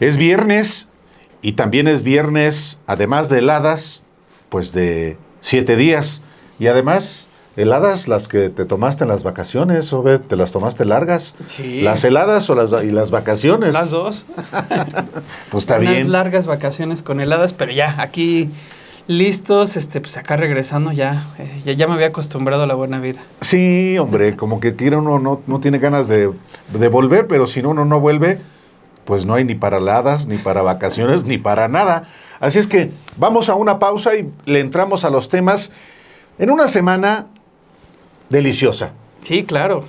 Es viernes y también es viernes, además de heladas, pues de 7 días. Y además, heladas las que te tomaste en las vacaciones, Obed, ¿te las tomaste largas? Sí. ¿Las heladas y las vacaciones? Las dos. Pues está Unas bien. largas vacaciones con heladas, pero ya, aquí listos, pues acá regresando ya me había acostumbrado a la buena vida. Sí, hombre, como que uno no tiene ganas de volver, pero si uno no vuelve, pues no hay ni para heladas, ni para vacaciones, ni para nada. Así es que vamos a una pausa y le entramos a los temas en una semana deliciosa. Sí, claro.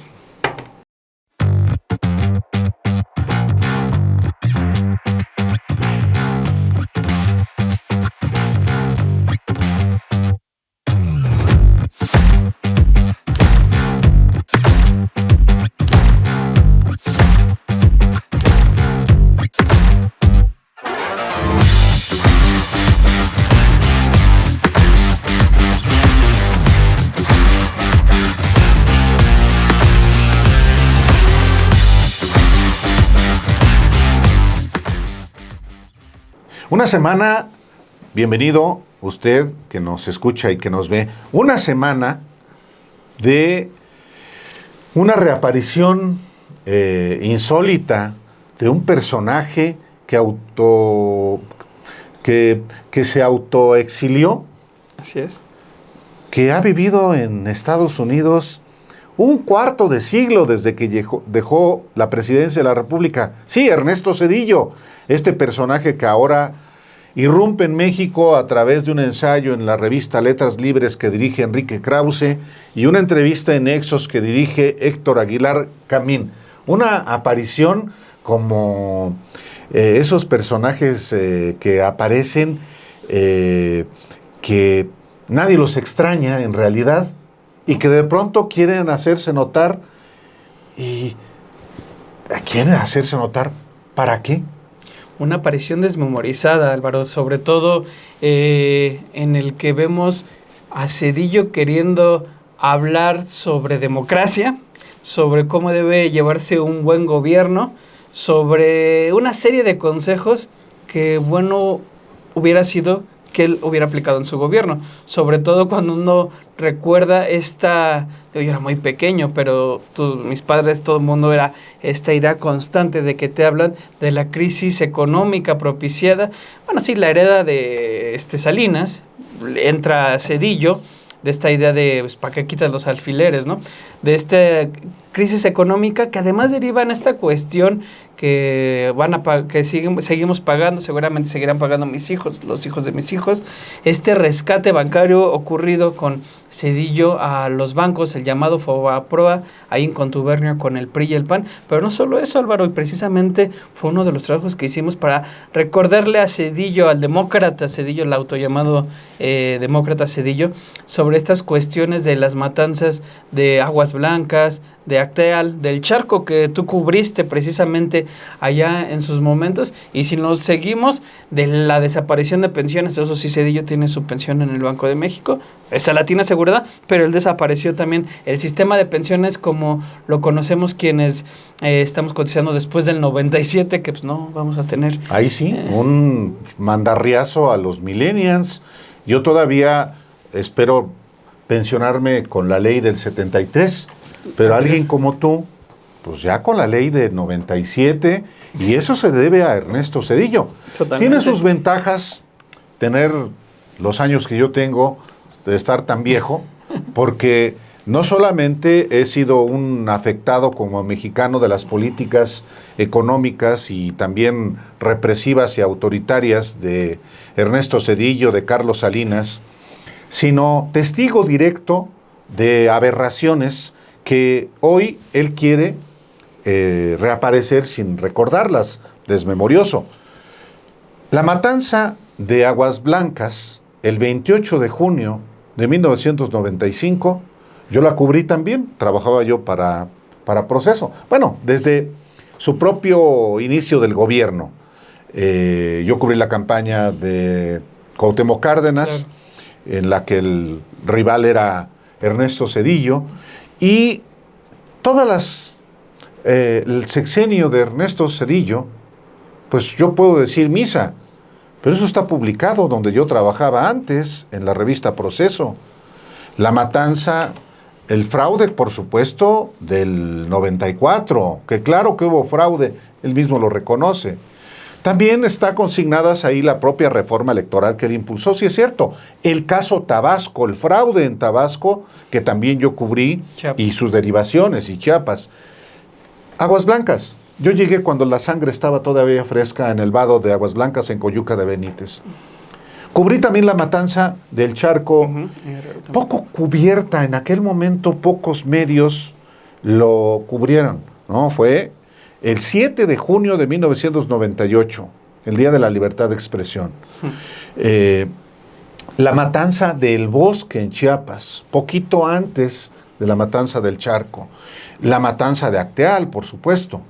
Una semana, bienvenido usted que nos escucha y que nos ve, una semana de una reaparición insólita de un personaje que se autoexilió, Así es. que ha vivido en Estados Unidos un cuarto de siglo desde que dejó la presidencia de la República. Sí, Ernesto Zedillo, este personaje que ahora irrumpe en México a través de un ensayo en la revista Letras Libres que dirige Enrique Krause y una entrevista en Exos que dirige Héctor Aguilar Camín. Una aparición como esos personajes que aparecen, que nadie los extraña en realidad, y que de pronto quieren hacerse notar. ¿Y quieren hacerse notar para qué? Una aparición desmemorizada, Álvaro, sobre todo en el que vemos a Zedillo queriendo hablar sobre democracia, sobre cómo debe llevarse un buen gobierno, sobre una serie de consejos que bueno hubiera sido que él hubiera aplicado en su gobierno, sobre todo cuando uno recuerda yo era muy pequeño, pero mis padres, todo el mundo era esta idea constante de que te hablan de la crisis económica propiciada, bueno, sí, la hereda de Salinas, entra Zedillo, de esta idea de, pues, ¿para qué quitas los alfileres, no? De esta crisis económica que además deriva en esta cuestión que seguimos pagando, seguramente seguirán pagando mis hijos, los hijos de mis hijos, este rescate bancario ocurrido con Zedillo a los bancos, el llamado Fobaproa, ahí en contubernio con el PRI y el PAN, pero no solo eso, Álvaro, y precisamente fue uno de los trabajos que hicimos para recordarle a Zedillo, al demócrata Zedillo, el autollamado demócrata Zedillo, sobre estas cuestiones de las matanzas de Aguas Blancas, de Acteal, del charco que tú cubriste precisamente allá en sus momentos, y si nos seguimos de la desaparición de pensiones, eso sí, Zedillo tiene su pensión en el Banco de México, esa la tiene asegurada, pero él desapareció también el sistema de pensiones como lo conocemos quienes estamos cotizando después del 97, que pues no vamos a tener. Ahí sí, un mandarriazo a los millennials. Yo todavía espero pensionarme con la ley del 73, pero alguien como tú, pues ya con la ley del 97, y eso se debe a Ernesto Zedillo. Totalmente. Tiene sus ventajas tener los años que yo tengo, de estar tan viejo, porque no solamente he sido un afectado como mexicano de las políticas económicas y también represivas y autoritarias de Ernesto Zedillo, de Carlos Salinas, sino testigo directo de aberraciones que hoy él quiere reaparecer sin recordarlas, desmemorioso. La matanza de Aguas Blancas, el 28 de junio de 1995, yo la cubrí también, trabajaba yo para Proceso. Bueno, desde su propio inicio del gobierno. Yo cubrí la campaña de Cuauhtémoc Cárdenas, claro, en la que el rival era Ernesto Zedillo, y el sexenio de Ernesto Zedillo pues yo puedo decir misa, pero eso está publicado donde yo trabajaba antes, en la revista Proceso. La matanza, el fraude, por supuesto, del 94, que claro que hubo fraude, él mismo lo reconoce. También está consignadas ahí la propia reforma electoral que él impulsó, sí es cierto. El caso Tabasco, el fraude en Tabasco, que también yo cubrí, Chiapas. y sus derivaciones, y Chiapas. Aguas Blancas. Yo llegué cuando la sangre estaba todavía fresca en el vado de Aguas Blancas, en Coyuca de Benítez. Cubrí también la matanza del Charco, poco cubierta, en aquel momento pocos medios lo cubrieron, ¿no? Fue el 7 de junio de 1998, el Día de la Libertad de Expresión. La matanza del Bosque en Chiapas, poquito antes de la matanza del Charco. La matanza de Acteal, por supuesto.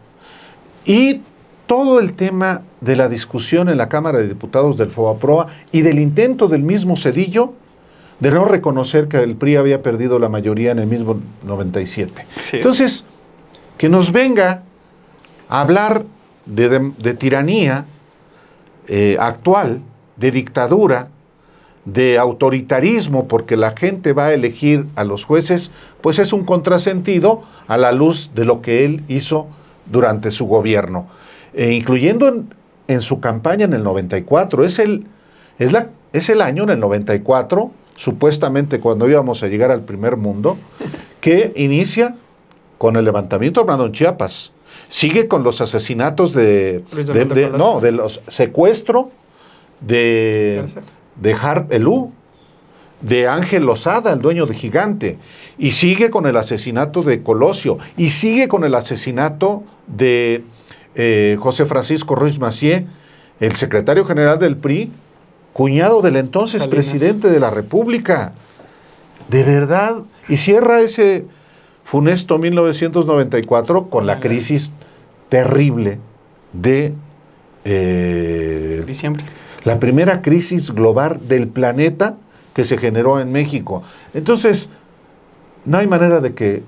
Y todo el tema de la discusión en la Cámara de Diputados del FOBAPROA y del intento del mismo Zedillo de no reconocer que el PRI había perdido la mayoría en el mismo 97. Sí. Entonces, que nos venga a hablar de tiranía actual, de dictadura, de autoritarismo, porque la gente va a elegir a los jueces, pues es un contrasentido a la luz de lo que él hizo durante su gobierno, incluyendo en su campaña en el 94. Es el año, en el 94, supuestamente cuando íbamos a llegar al primer mundo, que inicia con el levantamiento armado en Chiapas. Sigue con los asesinatos de los secuestro de Harp Elú, de Ángel Lozada, el dueño de Gigante, y sigue con el asesinato de Colosio, y sigue con el asesinato de José Francisco Ruiz Massieu, el secretario general del PRI, cuñado del entonces Salinas, presidente de la República. De verdad, y cierra ese funesto 1994 con la crisis terrible de diciembre. La primera crisis global del planeta que se generó en México. Entonces, no hay manera de que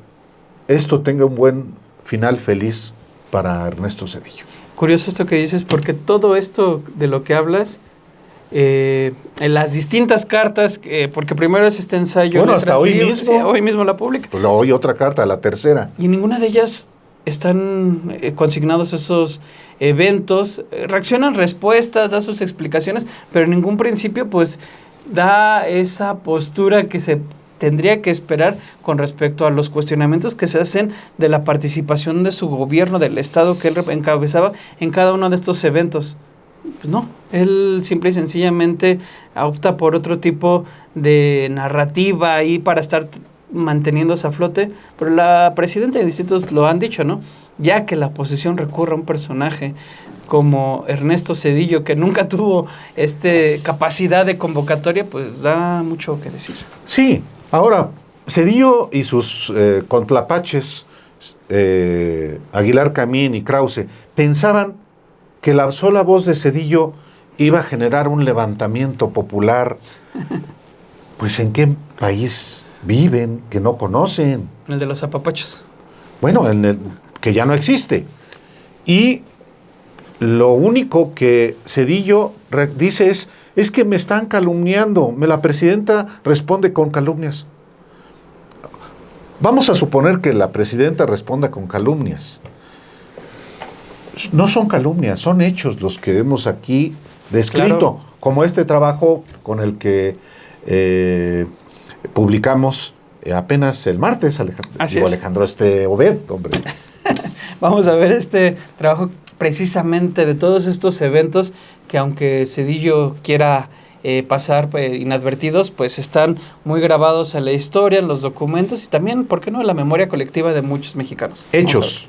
esto tenga un buen final feliz para Ernesto Zedillo. Curioso esto que dices, porque todo esto de lo que hablas, en las distintas cartas, porque primero es este ensayo. Bueno, hasta hoy mismo. Sí, hoy mismo la publica. Pues hoy otra carta, la tercera. Y en ninguna de ellas están consignados esos eventos, reaccionan respuestas, da sus explicaciones, pero en ningún principio pues da esa postura que se tendría que esperar con respecto a los cuestionamientos que se hacen de la participación de su gobierno, del Estado que él encabezaba en cada uno de estos eventos. Pues no, él simple y sencillamente opta por otro tipo de narrativa ahí para estar manteniéndose a flote, pero la presidenta de distritos lo han dicho, ¿no? Ya que la oposición recurre a un personaje como Ernesto Zedillo, que nunca tuvo capacidad de convocatoria, pues da mucho que decir. Sí, ahora, Zedillo y sus contlapaches, Aguilar Camín y Krause, pensaban que la sola voz de Zedillo iba a generar un levantamiento popular. Pues, ¿en qué país viven que no conocen? El de los apapachos. Bueno, que ya no existe. Y lo único que Zedillo dice es que me están calumniando. La presidenta responde con calumnias. Vamos a suponer que la presidenta responda con calumnias. No son calumnias, son hechos los que hemos aquí descrito, claro, como este trabajo con el que publicamos apenas el martes, Alejandro Obed, hombre. Vamos a ver este trabajo precisamente de todos estos eventos que, aunque Zedillo quiera pasar inadvertidos, pues están muy grabados en la historia, en los documentos y también, ¿por qué no?, en la memoria colectiva de muchos mexicanos. Hechos.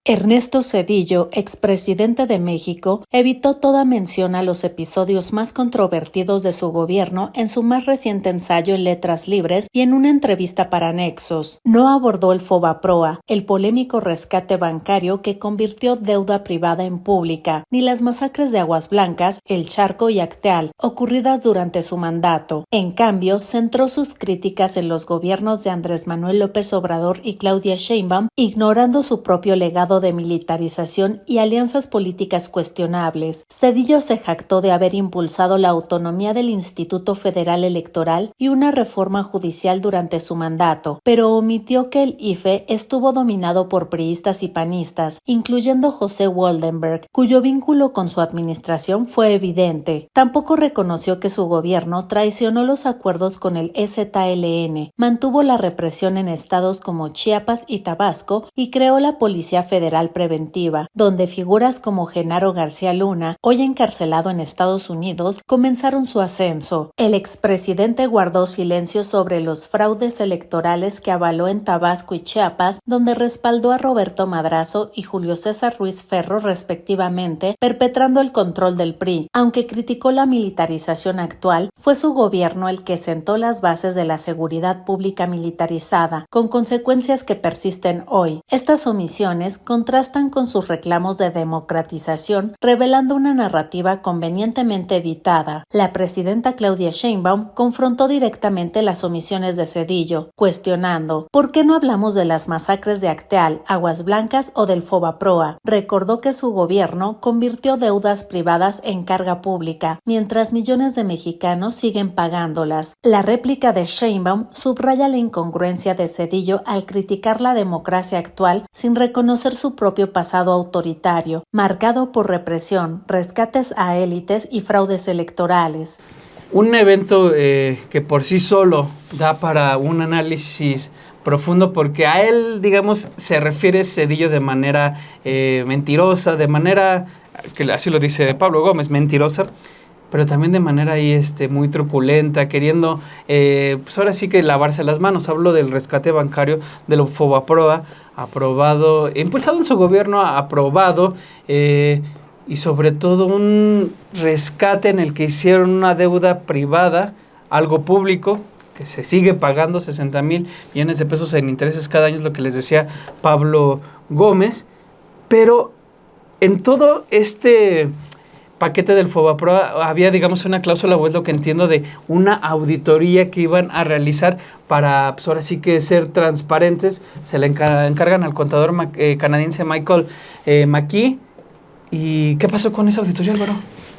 Ernesto Zedillo, expresidente de México, evitó toda mención a los episodios más controvertidos de su gobierno en su más reciente ensayo en Letras Libres y en una entrevista para Nexos. No abordó el FOBAPROA, el polémico rescate bancario que convirtió deuda privada en pública, ni las masacres de Aguas Blancas, El Charco y Acteal, ocurridas durante su mandato. En cambio, centró sus críticas en los gobiernos de Andrés Manuel López Obrador y Claudia Sheinbaum, ignorando su propio legado acusado de militarización y alianzas políticas cuestionables. Zedillo se jactó de haber impulsado la autonomía del Instituto Federal Electoral y una reforma judicial durante su mandato, pero omitió que el IFE estuvo dominado por priistas y panistas, incluyendo José Woldenberg, cuyo vínculo con su administración fue evidente. Tampoco reconoció que su gobierno traicionó los acuerdos con el EZLN, mantuvo la represión en estados como Chiapas y Tabasco y creó la Policía Federal Preventiva, donde figuras como Genaro García Luna, hoy encarcelado en Estados Unidos, comenzaron su ascenso. El expresidente guardó silencio sobre los fraudes electorales que avaló en Tabasco y Chiapas, donde respaldó a Roberto Madrazo y Julio César Ruiz Ferro respectivamente, perpetrando el control del PRI. Aunque criticó la militarización actual, fue su gobierno el que sentó las bases de la seguridad pública militarizada, con consecuencias que persisten hoy. Estas omisiones contrastan con sus reclamos de democratización, revelando una narrativa convenientemente editada. La presidenta Claudia Sheinbaum confrontó directamente las omisiones de Zedillo, cuestionando: ¿por qué no hablamos de las masacres de Acteal, Aguas Blancas o del Fobaproa? Recordó que su gobierno convirtió deudas privadas en carga pública, mientras millones de mexicanos siguen pagándolas. La réplica de Sheinbaum subraya la incongruencia de Zedillo al criticar la democracia actual sin reconocer su propio pasado autoritario, marcado por represión, rescates a élites y fraudes electorales. Un evento que por sí solo da para un análisis profundo, porque a él, digamos, se refiere Zedillo de manera mentirosa, de manera, que así lo dice Pablo Gómez, mentirosa, pero también de manera ahí muy truculenta, queriendo, pues ahora sí que lavarse las manos. Hablo del rescate bancario del Fobaproa, aprobado, impulsado en su gobierno, aprobado, y sobre todo un rescate en el que hicieron una deuda privada, algo público, que se sigue pagando 60,000 millones de pesos en intereses cada año, es lo que les decía Pablo Gómez. Pero en todo este paquete del Fobaproa había, digamos, una cláusula, o es lo que entiendo, de una auditoría que iban a realizar para, pues ahora sí que ser transparentes. Se le encargan al contador canadiense Michael McKee. ¿Y qué pasó con esa auditoría, Álvaro?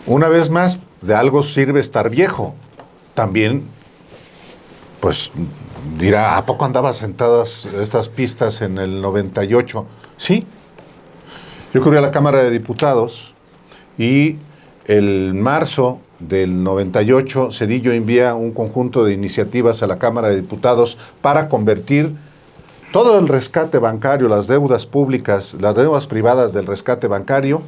Una vez más, de algo sirve estar viejo. También, pues, dirá, ¿a poco andaban sentadas estas pistas en el 98? Sí. Yo cubrí a la Cámara de Diputados y el marzo del 98, Zedillo envía un conjunto de iniciativas a la Cámara de Diputados para convertir todo el rescate bancario, las deudas públicas, las deudas privadas del rescate bancario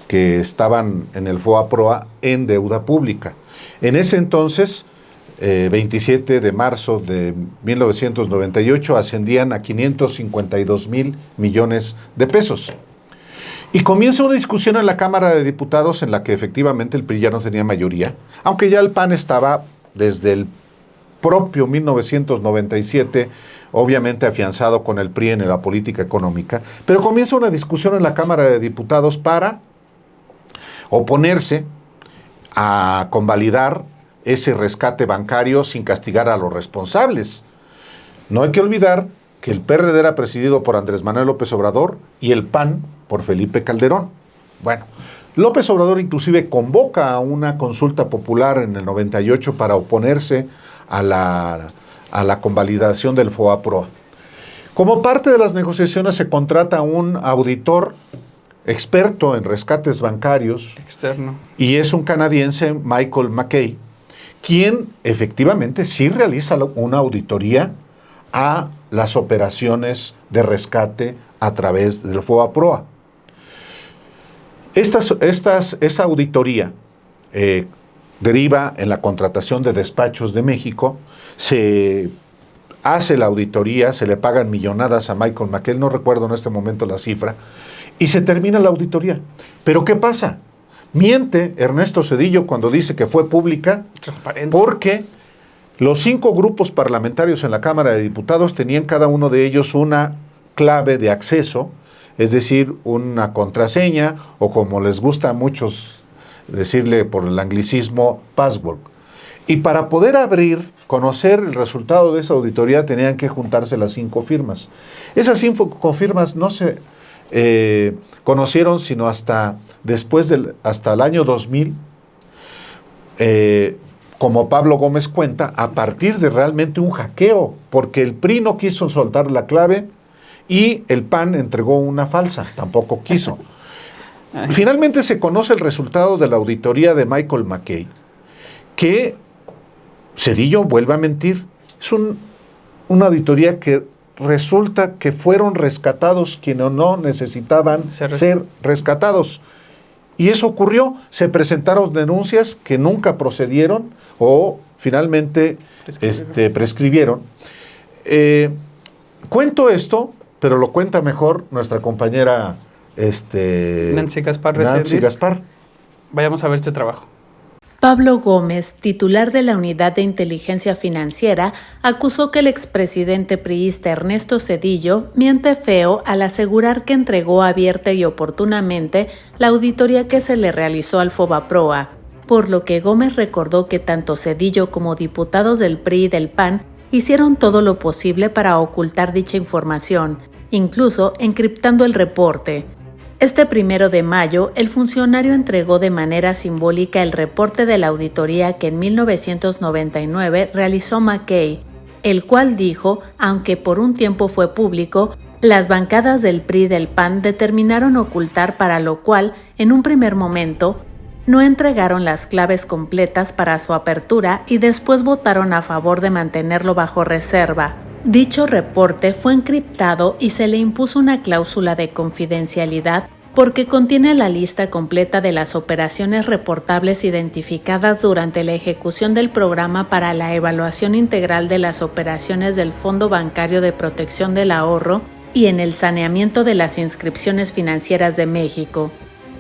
que estaban en el Fobaproa en deuda pública. En ese entonces, 27 de marzo de 1998, ascendían a 552,000 millones de pesos. Y comienza una discusión en la Cámara de Diputados en la que efectivamente el PRI ya no tenía mayoría, aunque ya el PAN estaba desde el propio 1997, obviamente afianzado con el PRI en la política económica, pero comienza una discusión en la Cámara de Diputados para oponerse a convalidar ese rescate bancario sin castigar a los responsables. No hay que olvidar que el PRD era presidido por Andrés Manuel López Obrador y el PAN por Felipe Calderón. Bueno, López Obrador inclusive convoca a una consulta popular en el 98 para oponerse a la convalidación del Fobaproa. Como parte de las negociaciones se contrata a un auditor experto en rescates bancarios Externo. y es un canadiense, Michael McKee, quien efectivamente sí realiza una auditoría a las operaciones de rescate a través del Fobaproa. Esa auditoría deriva en la contratación de despachos de México, se hace la auditoría, se le pagan millonadas a Michael McKee, no recuerdo en este momento la cifra, y se termina la auditoría. ¿Pero qué pasa? Miente Ernesto Zedillo cuando dice que fue pública, porque los 5 grupos parlamentarios en la Cámara de Diputados tenían cada uno de ellos una clave de acceso, es decir, una contraseña, o como les gusta a muchos decirle por el anglicismo, password. Y para poder conocer el resultado de esa auditoría, tenían que juntarse las 5 firmas. Esas 5 firmas no se conocieron, sino hasta después hasta el año 2000, como Pablo Gómez cuenta, a partir de realmente un hackeo, porque el PRI no quiso soltar la clave y el PAN entregó una falsa, tampoco quiso. Finalmente se conoce el resultado de la auditoría de Michael McKay, que Zedillo vuelve a mentir. Es una auditoría que resulta que fueron rescatados quienes no necesitaban ser rescatados. Y eso ocurrió, se presentaron denuncias que nunca procedieron o finalmente prescribieron. Cuento esto, pero lo cuenta mejor nuestra compañera Nancy Gaspar. Vayamos a ver este trabajo. Pablo Gómez, titular de la Unidad de Inteligencia Financiera, acusó que el expresidente priista Ernesto Zedillo miente feo al asegurar que entregó abierta y oportunamente la auditoría que se le realizó al Fobaproa, por lo que Gómez recordó que tanto Zedillo como diputados del PRI y del PAN hicieron todo lo posible para ocultar dicha información, incluso encriptando el reporte. Este 1 de mayo, el funcionario entregó de manera simbólica el reporte de la auditoría que en 1999 realizó McKay, el cual dijo, aunque por un tiempo fue público, las bancadas del PRI y del PAN determinaron ocultar, para lo cual, en un primer momento, no entregaron las claves completas para su apertura y después votaron a favor de mantenerlo bajo reserva. Dicho reporte fue encriptado y se le impuso una cláusula de confidencialidad porque contiene la lista completa de las operaciones reportables identificadas durante la ejecución del programa para la evaluación integral de las operaciones del Fondo Bancario de Protección del Ahorro y en el saneamiento de las inscripciones financieras de México.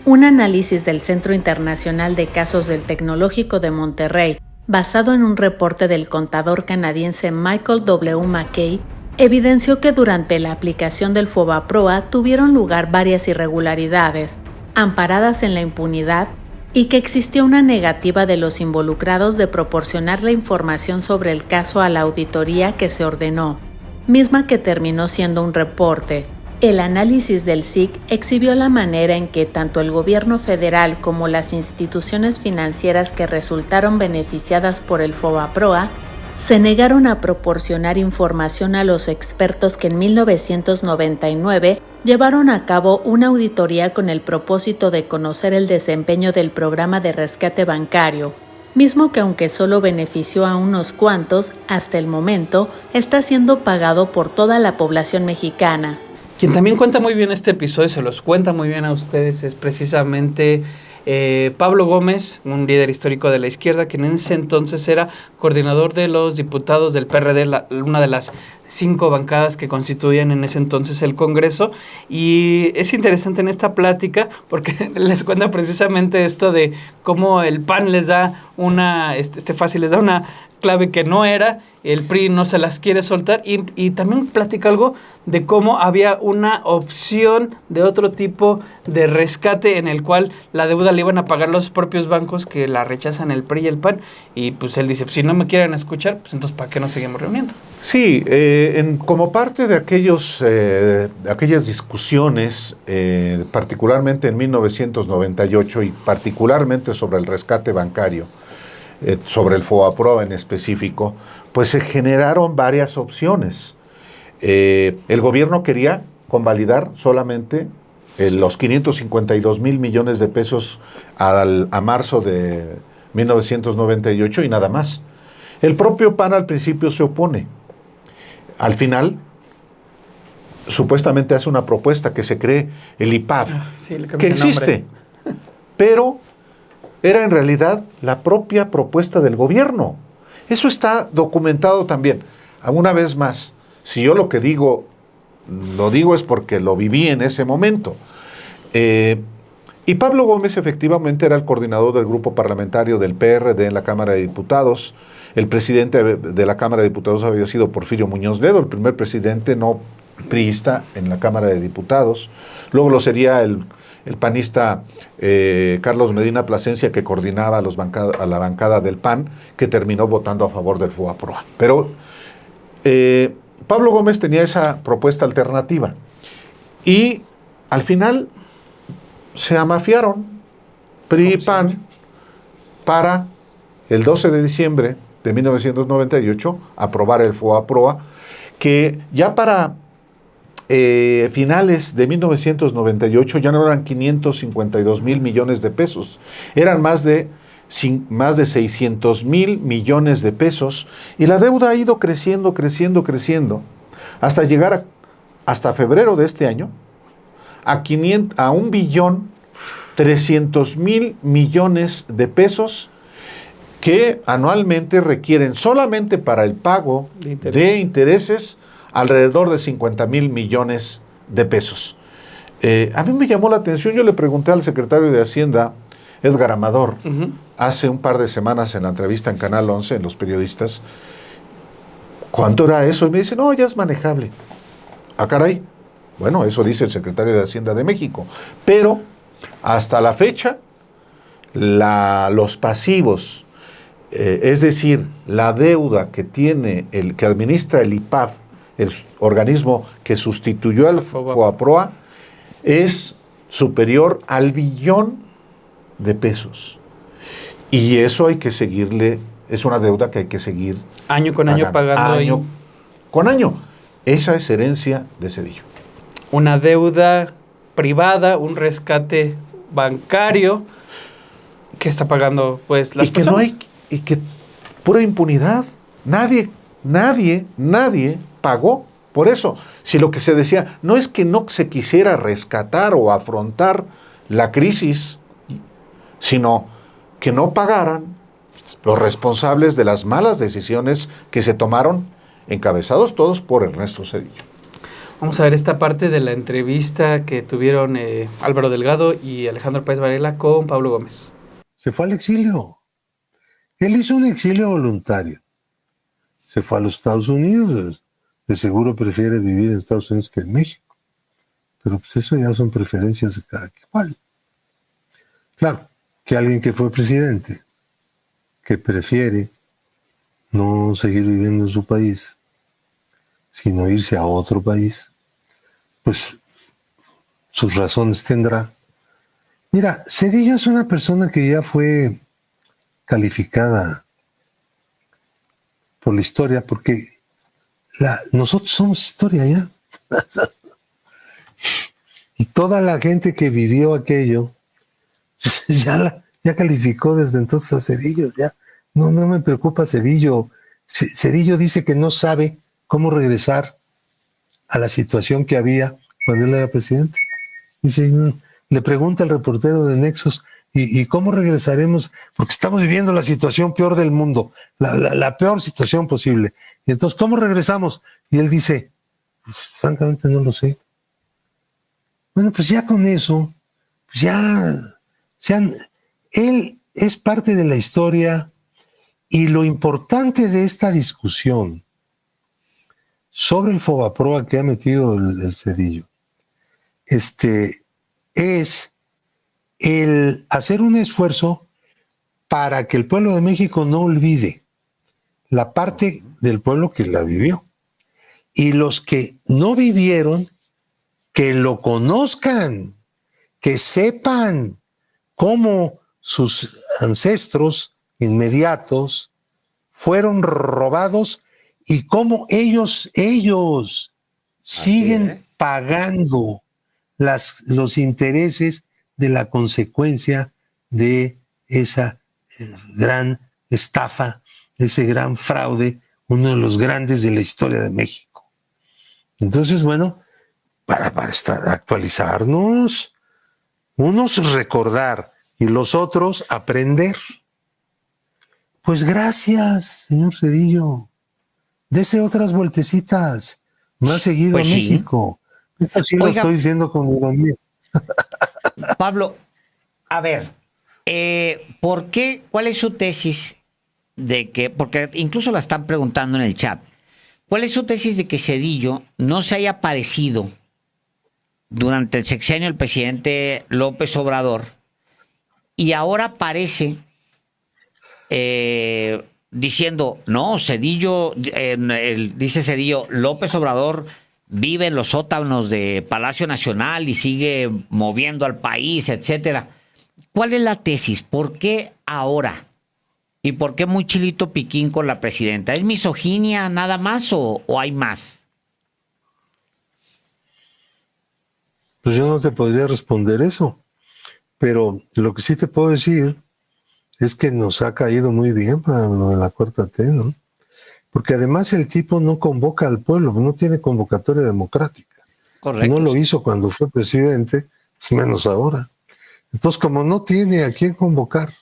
Un análisis del Centro Internacional de Casos del Tecnológico de Monterrey, basado en un reporte del contador canadiense Michael W. McKay, evidenció que durante la aplicación del Fobaproa tuvieron lugar varias irregularidades, amparadas en la impunidad, y que existió una negativa de los involucrados de proporcionar la información sobre el caso a la auditoría que se ordenó, misma que terminó siendo un reporte. El análisis del SIC exhibió la manera en que tanto el gobierno federal como las instituciones financieras que resultaron beneficiadas por el Fobaproa se negaron a proporcionar información a los expertos que en 1999 llevaron a cabo una auditoría con el propósito de conocer el desempeño del programa de rescate bancario, mismo que aunque solo benefició a unos cuantos, hasta el momento está siendo pagado por toda la población mexicana. Quien también cuenta muy bien este episodio, se los cuenta muy bien a ustedes, es precisamente Pablo Gómez, un líder histórico de la izquierda, que en ese entonces era coordinador de los diputados del PRD, una de las 5 bancadas que constituían en ese entonces el Congreso. Y es interesante en esta plática porque les cuenta precisamente esto de cómo el PAN les da les da una clave que no era, el PRI no se las quiere soltar, y también platica algo de cómo había una opción de otro tipo de rescate en el cual la deuda le iban a pagar los propios bancos que la rechazan el PRI y el PAN, y pues él dice, pues, si no me quieren escuchar, pues entonces ¿para qué nos seguimos reuniendo? Sí, como parte de aquellas discusiones, particularmente en 1998 y particularmente sobre el rescate bancario, sobre el Fobaproa en específico, pues se generaron varias opciones. El gobierno quería convalidar solamente los 552 mil millones de pesos a marzo de 1998 y nada más. El propio PAN al principio se opone. Al final, supuestamente hace una propuesta que se cree el IPAB, que existe, pero era en realidad la propia propuesta del gobierno. Eso está documentado también. Una vez más, si yo lo digo es porque lo viví en ese momento. Y Pablo Gómez efectivamente era el coordinador del grupo parlamentario del PRD en la Cámara de Diputados. El presidente de la Cámara de Diputados había sido Porfirio Muñoz Ledo, el primer presidente no priista en la Cámara de Diputados. Luego lo sería el panista Carlos Medina Plasencia, que coordinaba a la bancada del PAN, que terminó votando a favor del Fobaproa. Pero Pablo Gómez tenía esa propuesta alternativa y al final se amafiaron PRI y PAN para el 12 de diciembre de 1998 aprobar el FOBAPROA, que ya para finales de 1998 ya no eran 552 mil millones de pesos, eran más de 600 mil millones de pesos, y la deuda ha ido creciendo, hasta llegar hasta febrero de este año a 1.300.000 millones de pesos, que anualmente requieren solamente para el pago de intereses alrededor de 50.000 millones de pesos. A mí me llamó la atención, yo le pregunté al secretario de Hacienda, Edgar Amador, hace un par de semanas en la entrevista en Canal 11, en Los Periodistas, ¿cuánto era eso? Y me dice, no, ya es manejable. Ah, caray. Bueno, eso dice el secretario de Hacienda de México. Pero hasta la fecha, los pasivos, es decir, la deuda que tiene que administra el IPAF, el organismo que sustituyó al FOBAPROA, es superior al billón de pesos. Y eso hay que seguirle, es una deuda que hay que seguir año con año pagando. Año con año. Esa es herencia de Zedillo. Una deuda privada, un rescate bancario que está pagando pues las personas. Y que pura impunidad. Nadie pagó por eso. Si lo que se decía no es que no se quisiera rescatar o afrontar la crisis, sino que no pagaran los responsables de las malas decisiones que se tomaron, encabezados todos por Ernesto Zedillo. Vamos a ver esta parte de la entrevista que tuvieron Álvaro Delgado y Alejandro Páez Varela con Pablo Gómez. Se fue al exilio. Él hizo un exilio voluntario. Se fue a los Estados Unidos. De seguro prefiere vivir en Estados Unidos que en México. Pero pues eso ya son preferencias de cada cual. Claro, que alguien que fue presidente, que prefiere no seguir viviendo en su país, sino irse a otro país, pues sus razones tendrá. Mira, Zedillo es una persona que ya fue calificada por la historia, porque nosotros somos historia ya. Y toda la gente que vivió aquello ya calificó desde entonces a Zedillo. Ya no me preocupa Zedillo. Zedillo dice que no sabe cómo regresar a la situación que había cuando él era presidente. Dice, le pregunta al reportero de Nexos, ¿y cómo regresaremos? Porque estamos viviendo la situación peor del mundo, la peor situación posible. Y entonces, ¿cómo regresamos? Y él dice, pues, francamente no lo sé. Bueno, pues ya con eso, pues él es parte de la historia, y lo importante de esta discusión sobre el FOBAPROA que ha metido el Zedillo, es el hacer un esfuerzo para que el pueblo de México no olvide la parte del pueblo que la vivió. Y los que no vivieron, que lo conozcan, que sepan cómo sus ancestros inmediatos fueron robados y cómo ellos siguen pagando los intereses de la consecuencia de esa gran estafa, ese gran fraude, uno de los grandes de la historia de México. Entonces, bueno, para actualizarnos, unos recordar y los otros aprender. Pues gracias, señor Zedillo. Dese otras vueltecitas. Más seguido Pues a sí. México. Esto sí lo Oiga, estoy diciendo con ironía. Pablo, a ver, ¿por qué? ¿Cuál es su tesis de que, porque incluso la están preguntando en el chat, ¿cuál es su tesis de que Zedillo no se haya aparecido durante el sexenio del presidente López Obrador y ahora aparece diciendo, no, Zedillo, dice Zedillo, López Obrador vive en los sótanos de Palacio Nacional y sigue moviendo al país, etcétera. ¿Cuál es la tesis? ¿Por qué ahora? ¿Y por qué muy chilito piquín con la presidenta? ¿Es misoginia nada más o hay más? Pues yo no te podría responder eso, pero lo que sí te puedo decir es que nos ha caído muy bien para lo de la cuarta T, ¿no? Porque además el tipo no convoca al pueblo, no tiene convocatoria democrática. Correcto. No lo hizo cuando fue presidente, pues menos ahora. Entonces, como no tiene a quién convocar,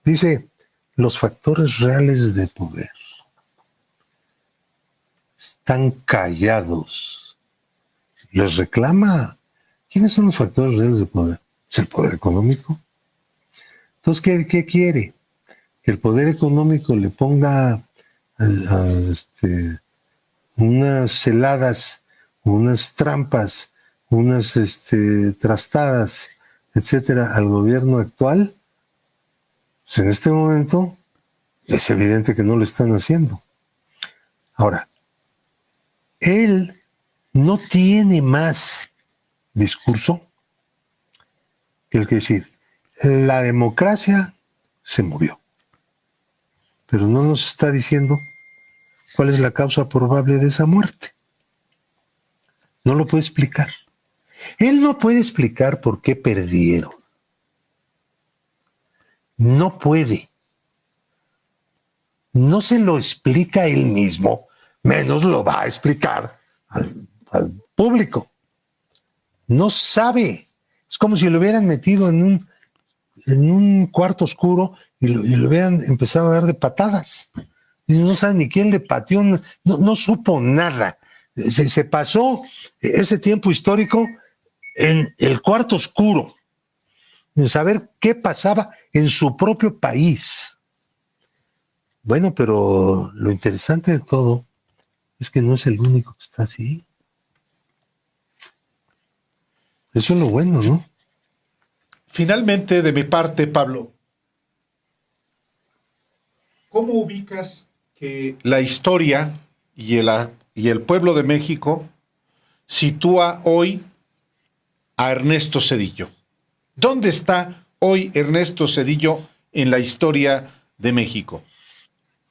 dice, los factores reales de poder están callados. Les reclama. ¿Quiénes son los factores reales de poder? Es el poder económico. Entonces, ¿qué quiere? Que el poder económico le ponga unas celadas, unas trampas, unas trastadas, etcétera, al gobierno actual. Pues en este momento es evidente que no lo están haciendo. Ahora, él no tiene más discurso que el que decir, la democracia se murió. Pero no nos está diciendo cuál es la causa probable de esa muerte. No lo puede explicar. Él no puede explicar por qué perdieron. No puede. No se lo explica él mismo, menos lo va a explicar al público. No sabe. Es como si lo hubieran metido en un cuarto oscuro y lo hubieran empezado a dar de patadas. Y no sabe ni quién le pateó, no supo nada. Se pasó ese tiempo histórico en el cuarto oscuro, en saber qué pasaba en su propio país. Bueno, pero lo interesante de todo es que no es el único que está así. Eso es lo bueno, ¿no? Finalmente, de mi parte, Pablo, ¿cómo ubicas que la historia y el pueblo de México sitúa hoy a Ernesto Zedillo? ¿Dónde está hoy Ernesto Zedillo en la historia de México?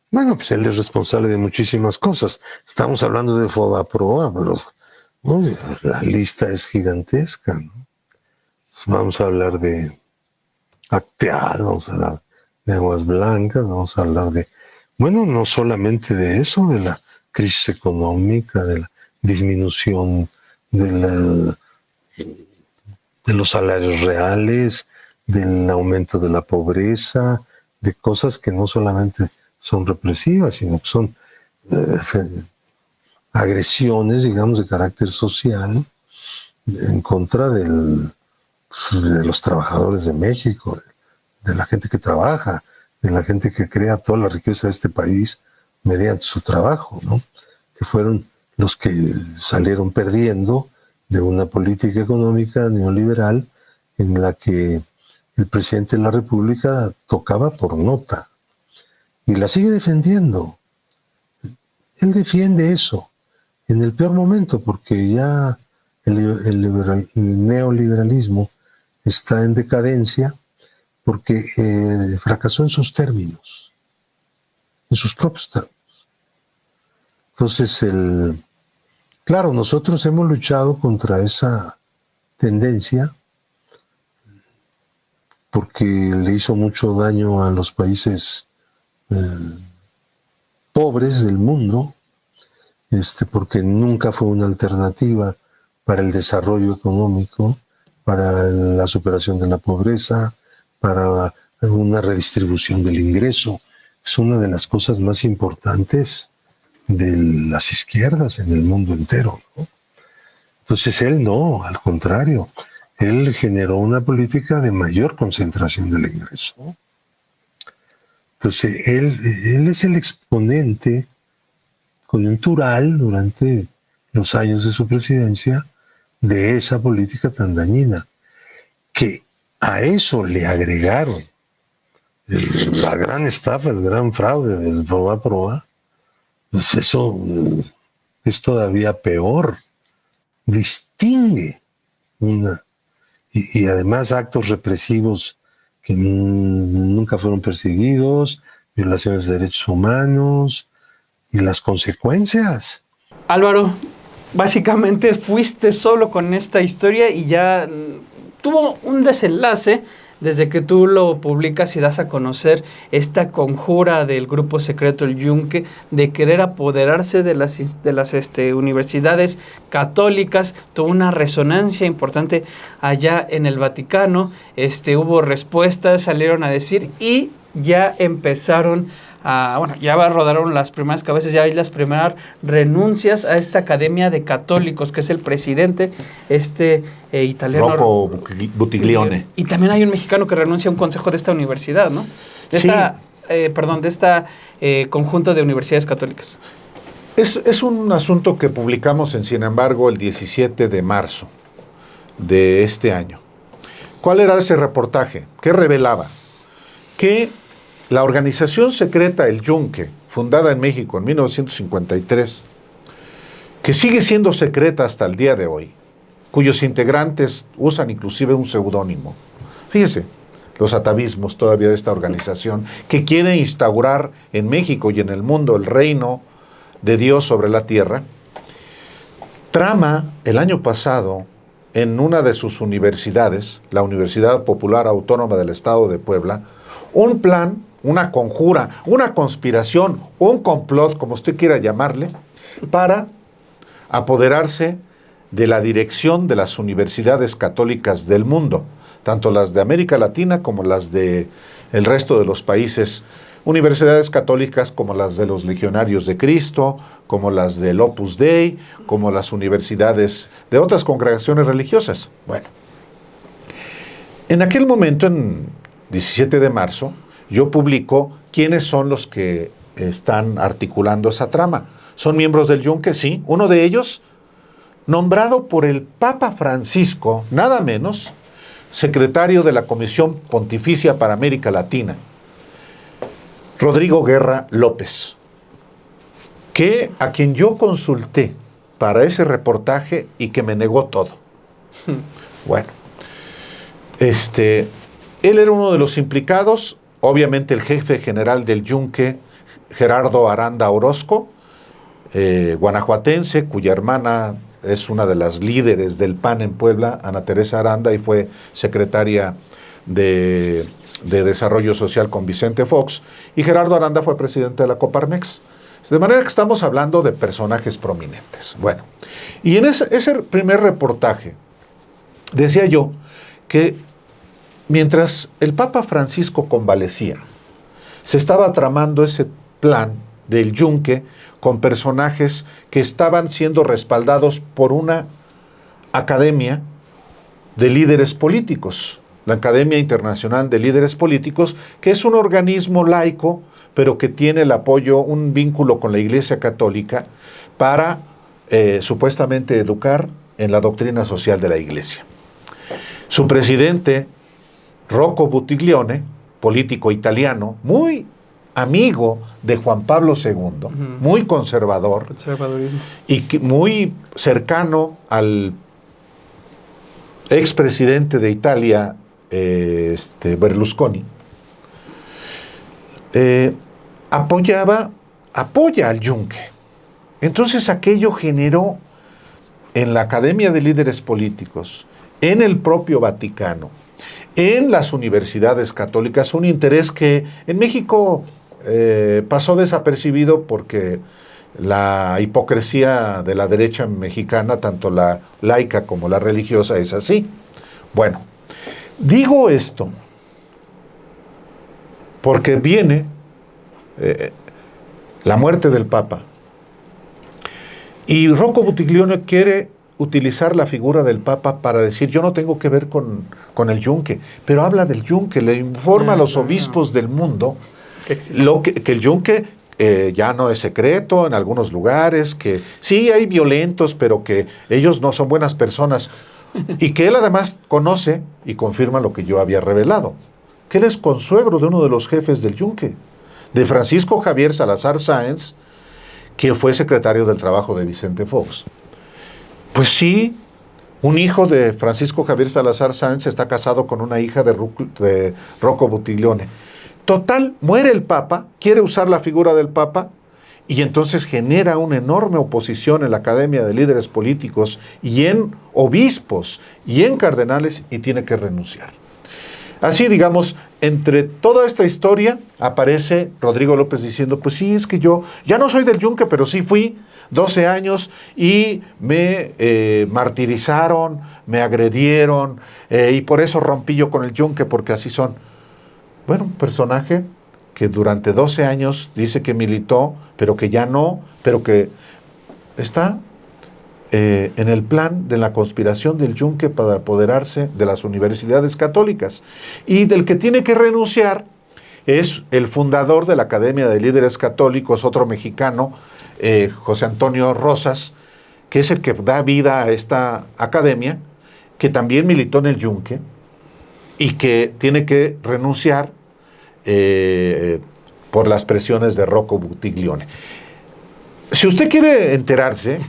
Bueno, pues él es responsable de muchísimas cosas. Estamos hablando de Fobaproa, pero ¿no? La lista es gigantesca, ¿no? Vamos a hablar de Acteal, vamos a hablar de Aguas Blancas, vamos a hablar de, bueno, no solamente de eso, de la crisis económica, de la disminución de los salarios reales, del aumento de la pobreza, de cosas que no solamente son represivas, sino que son agresiones, digamos, de carácter social en contra de los trabajadores de México, de la gente que trabaja, de la gente que crea toda la riqueza de este país mediante su trabajo, ¿no? Que fueron los que salieron perdiendo de una política económica neoliberal en la que el presidente de la República tocaba por nota y la sigue defendiendo. Él defiende eso en el peor momento porque ya el neoliberalismo está en decadencia porque fracasó en sus términos, en sus propios términos. Entonces, claro, nosotros hemos luchado contra esa tendencia porque le hizo mucho daño a los países pobres del mundo, porque nunca fue una alternativa para el desarrollo económico, para la superación de la pobreza, para una redistribución del ingreso. Es una de las cosas más importantes de las izquierdas en el mundo entero, ¿no? Entonces él no, al contrario, él generó una política de mayor concentración del ingreso. Entonces él es el exponente coyuntural durante los años de su presidencia de esa política tan dañina, que a eso le agregaron la gran estafa, el gran fraude del Fobaproa. Pues eso es todavía peor. Distingue y además actos represivos que nunca fueron perseguidos, violaciones de derechos humanos y las consecuencias. Álvaro, básicamente fuiste solo con esta historia y ya tuvo un desenlace desde que tú lo publicas y das a conocer esta conjura del grupo secreto El Yunque de querer apoderarse de las universidades católicas. Tuvo una resonancia importante allá en el Vaticano. Hubo respuestas, salieron a decir y ya empezaron ya rodaron las primeras cabezas, ya hay las primeras renuncias a esta academia de católicos, que es el presidente, italiano. Rocco Buttiglione. Y también hay un mexicano que renuncia a un consejo de esta universidad, ¿no? De Sí. esta conjunto de universidades católicas. Es un asunto que publicamos en Sin embargo el 17 de marzo de este año. ¿Cuál era ese reportaje? ¿Qué revelaba? Que la organización secreta El Yunque, fundada en México en 1953, que sigue siendo secreta hasta el día de hoy, cuyos integrantes usan inclusive un seudónimo. Fíjese, los atavismos todavía de esta organización, que quiere instaurar en México y en el mundo el reino de Dios sobre la tierra, trama el año pasado en una de sus universidades, la Universidad Popular Autónoma del Estado de Puebla, un plan, una conjura, una conspiración, un complot, como usted quiera llamarle, para apoderarse de la dirección de las universidades católicas del mundo, tanto las de América Latina como las de el resto de los países, universidades católicas como las de los Legionarios de Cristo, como las del Opus Dei, como las universidades de otras congregaciones religiosas. Bueno, en aquel momento, en 17 de marzo, yo publico quiénes son los que están articulando esa trama. ¿Son miembros del Yunque? Sí. Uno de ellos, nombrado por el Papa Francisco, nada menos, secretario de la Comisión Pontificia para América Latina, Rodrigo Guerra López, a quien yo consulté para ese reportaje y que me negó todo. Bueno, él era uno de los implicados, obviamente el jefe general del Yunque, Gerardo Aranda Orozco, guanajuatense, cuya hermana es una de las líderes del PAN en Puebla, Ana Teresa Aranda, y fue secretaria de Desarrollo Social con Vicente Fox, y Gerardo Aranda fue presidente de la Coparmex. De manera que estamos hablando de personajes prominentes. Bueno, y en ese primer reportaje decía yo que mientras el Papa Francisco convalecía, se estaba tramando ese plan del Yunque con personajes que estaban siendo respaldados por una academia de líderes políticos, la Academia Internacional de Líderes Políticos, que es un organismo laico, pero que tiene el apoyo, un vínculo con la Iglesia Católica para supuestamente educar en la doctrina social de la Iglesia. Su presidente, Rocco Buttiglione, político italiano, muy amigo de Juan Pablo II, muy conservador, y muy cercano al expresidente de Italia, Berlusconi, apoya al Yunque. Entonces aquello generó en la Academia de Líderes Políticos, en el propio Vaticano, en las universidades católicas, un interés que en México pasó desapercibido porque la hipocresía de la derecha mexicana, tanto la laica como la religiosa, es así. Bueno, digo esto porque viene la muerte del Papa y Rocco Buttiglione quiere utilizar la figura del Papa para decir, yo no tengo que ver con el Yunque, pero habla del Yunque, le informa a los obispos del mundo que el Yunque ya no es secreto en algunos lugares, que sí hay violentos, pero que ellos no son buenas personas, y que él además conoce y confirma lo que yo había revelado, que él es consuegro de uno de los jefes del Yunque, de Francisco Javier Salazar Sáenz, quien fue secretario del Trabajo de Vicente Fox. Pues sí, un hijo de Francisco Javier Salazar Sáenz está casado con una hija de Rocco Buttiglione. Total, muere el Papa, quiere usar la figura del Papa, y entonces genera una enorme oposición en la Academia de Líderes Políticos y en obispos y en cardenales, y tiene que renunciar. Así, digamos, entre toda esta historia aparece Rodrigo López diciendo, pues sí, es que yo ya no soy del Yunque, pero sí fui 12 años y me martirizaron, me agredieron, y por eso rompí yo con el Yunque, porque así son. Bueno, un personaje que durante 12 años dice que militó, pero que ya no, pero que está en el plan de la conspiración del Yunque para apoderarse de las universidades católicas. Y del que tiene que renunciar es el fundador de la Academia de Líderes Católicos, otro mexicano, José Antonio Rosas, que es el que da vida a esta academia, que también militó en el Yunque y que tiene que renunciar por las presiones de Rocco Buttiglione. Si usted quiere enterarse,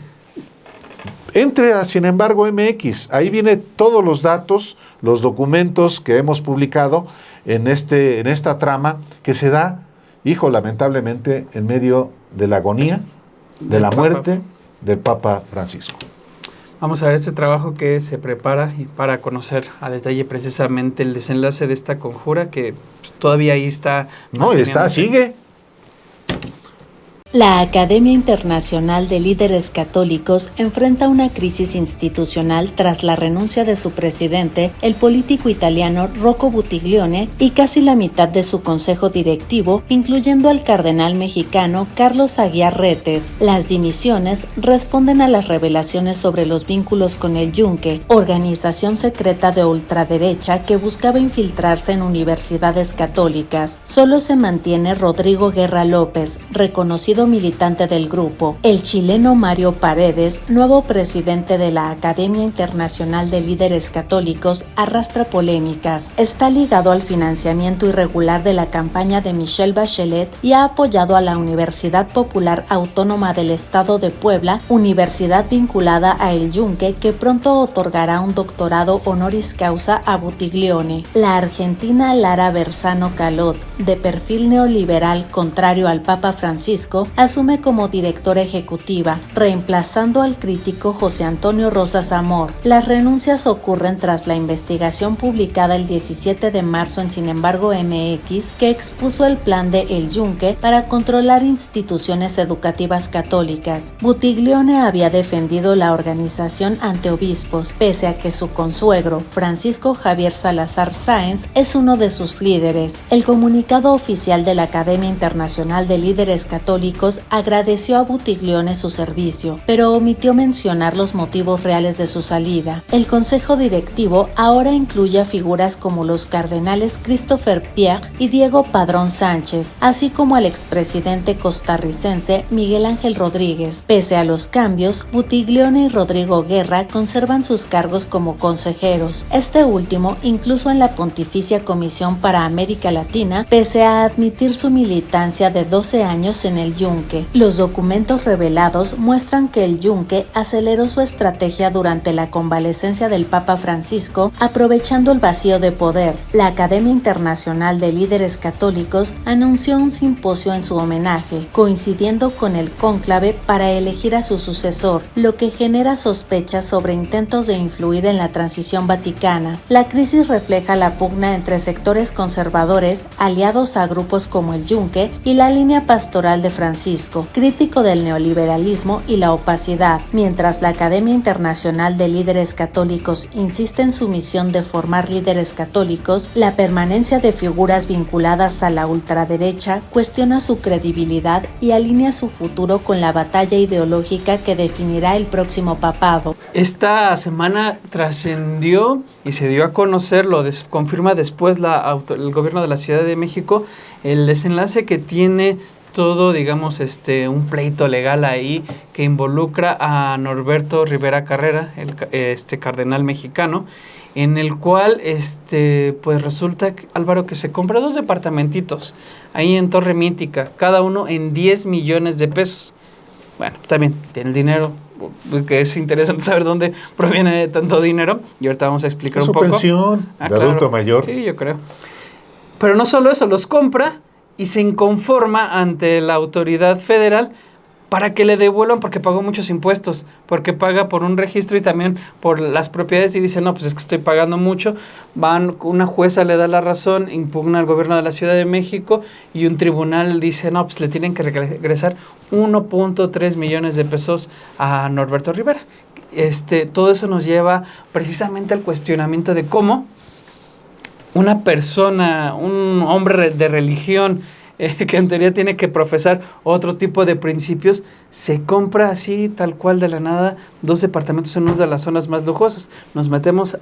entre a Sin embargo MX, ahí viene todos los datos, los documentos que hemos publicado en esta trama que se da, lamentablemente, en medio de la agonía, de la muerte del Papa Francisco. Vamos a ver este trabajo que se prepara para conocer a detalle precisamente el desenlace de esta conjura que todavía ahí está. No, sigue. La Academia Internacional de Líderes Católicos enfrenta una crisis institucional tras la renuncia de su presidente, el político italiano Rocco Buttiglione, y casi la mitad de su consejo directivo, incluyendo al cardenal mexicano Carlos Aguiar Retes. Las dimisiones responden a las revelaciones sobre los vínculos con el Yunque, organización secreta de ultraderecha que buscaba infiltrarse en universidades católicas. Solo se mantiene Rodrigo Guerra López, reconocido militante del grupo. El chileno Mario Paredes, nuevo presidente de la Academia Internacional de Líderes Católicos, arrastra polémicas. Está ligado al financiamiento irregular de la campaña de Michelle Bachelet y ha apoyado a la Universidad Popular Autónoma del Estado de Puebla, universidad vinculada a El Yunque, que pronto otorgará un doctorado honoris causa a Buttiglione. La argentina Lara Bersano Calot, de perfil neoliberal contrario al Papa Francisco, asume como directora ejecutiva, reemplazando al crítico José Antonio Rosas Amor. Las renuncias ocurren tras la investigación publicada el 17 de marzo en Sin embargo MX, que expuso el plan de El Yunque para controlar instituciones educativas católicas. Buttiglione había defendido la organización ante obispos, pese a que su consuegro, Francisco Javier Salazar Sáenz, es uno de sus líderes. El comunicado oficial de la Academia Internacional de Líderes Católicos agradeció a Buttiglione su servicio, pero omitió mencionar los motivos reales de su salida. El consejo directivo ahora incluye a figuras como los cardenales Christopher Pierre y Diego Padrón Sánchez, así como al expresidente costarricense Miguel Ángel Rodríguez. Pese a los cambios, Buttiglione y Rodrigo Guerra conservan sus cargos como consejeros, este último incluso en la Pontificia Comisión para América Latina, pese a admitir su militancia de 12 años en el Yunque. Los documentos revelados muestran que el Yunque aceleró su estrategia durante la convalecencia del Papa Francisco, aprovechando el vacío de poder. La Academia Internacional de Líderes Católicos anunció un simposio en su homenaje, coincidiendo con el cónclave para elegir a su sucesor, lo que genera sospechas sobre intentos de influir en la transición vaticana. La crisis refleja la pugna entre sectores conservadores, aliados a grupos como el Yunque, y la línea pastoral de Francisco, crítico del neoliberalismo y la opacidad. Mientras la Academia Internacional de Líderes Católicos insiste en su misión de formar líderes católicos, la permanencia de figuras vinculadas a la ultraderecha cuestiona su credibilidad y alinea su futuro con la batalla ideológica que definirá el próximo papado. Esta semana trascendió y se dio a conocer, confirma después el gobierno de la Ciudad de México, el desenlace que tiene todo, digamos, un pleito legal ahí que involucra a Norberto Rivera Carrera, el cardenal mexicano, en el cual pues resulta, Álvaro, que se compra 2 departamentitos ahí en Torre Mítica, cada uno en 10 millones de pesos. bueno, también tiene el dinero, que es interesante saber dónde proviene tanto dinero, y ahorita vamos a explicar Es un su poco. pensión de Claro. adulto mayor. Sí, yo creo. Pero no solo eso, los compra y se inconforma ante la autoridad federal para que le devuelvan, porque pagó muchos impuestos, porque paga por un registro y también por las propiedades, y dice, no, pues es que estoy pagando mucho. Una jueza le da la razón, impugna al gobierno de la Ciudad de México, y un tribunal dice, no, pues le tienen que regresar 1.3 millones de pesos a Norberto Rivera. Todo eso nos lleva precisamente al cuestionamiento de cómo una persona, un hombre de religión, que en teoría tiene que profesar otro tipo de principios, se compra así, tal cual, de la nada, 2 departamentos en una de las zonas más lujosas. Nos metemos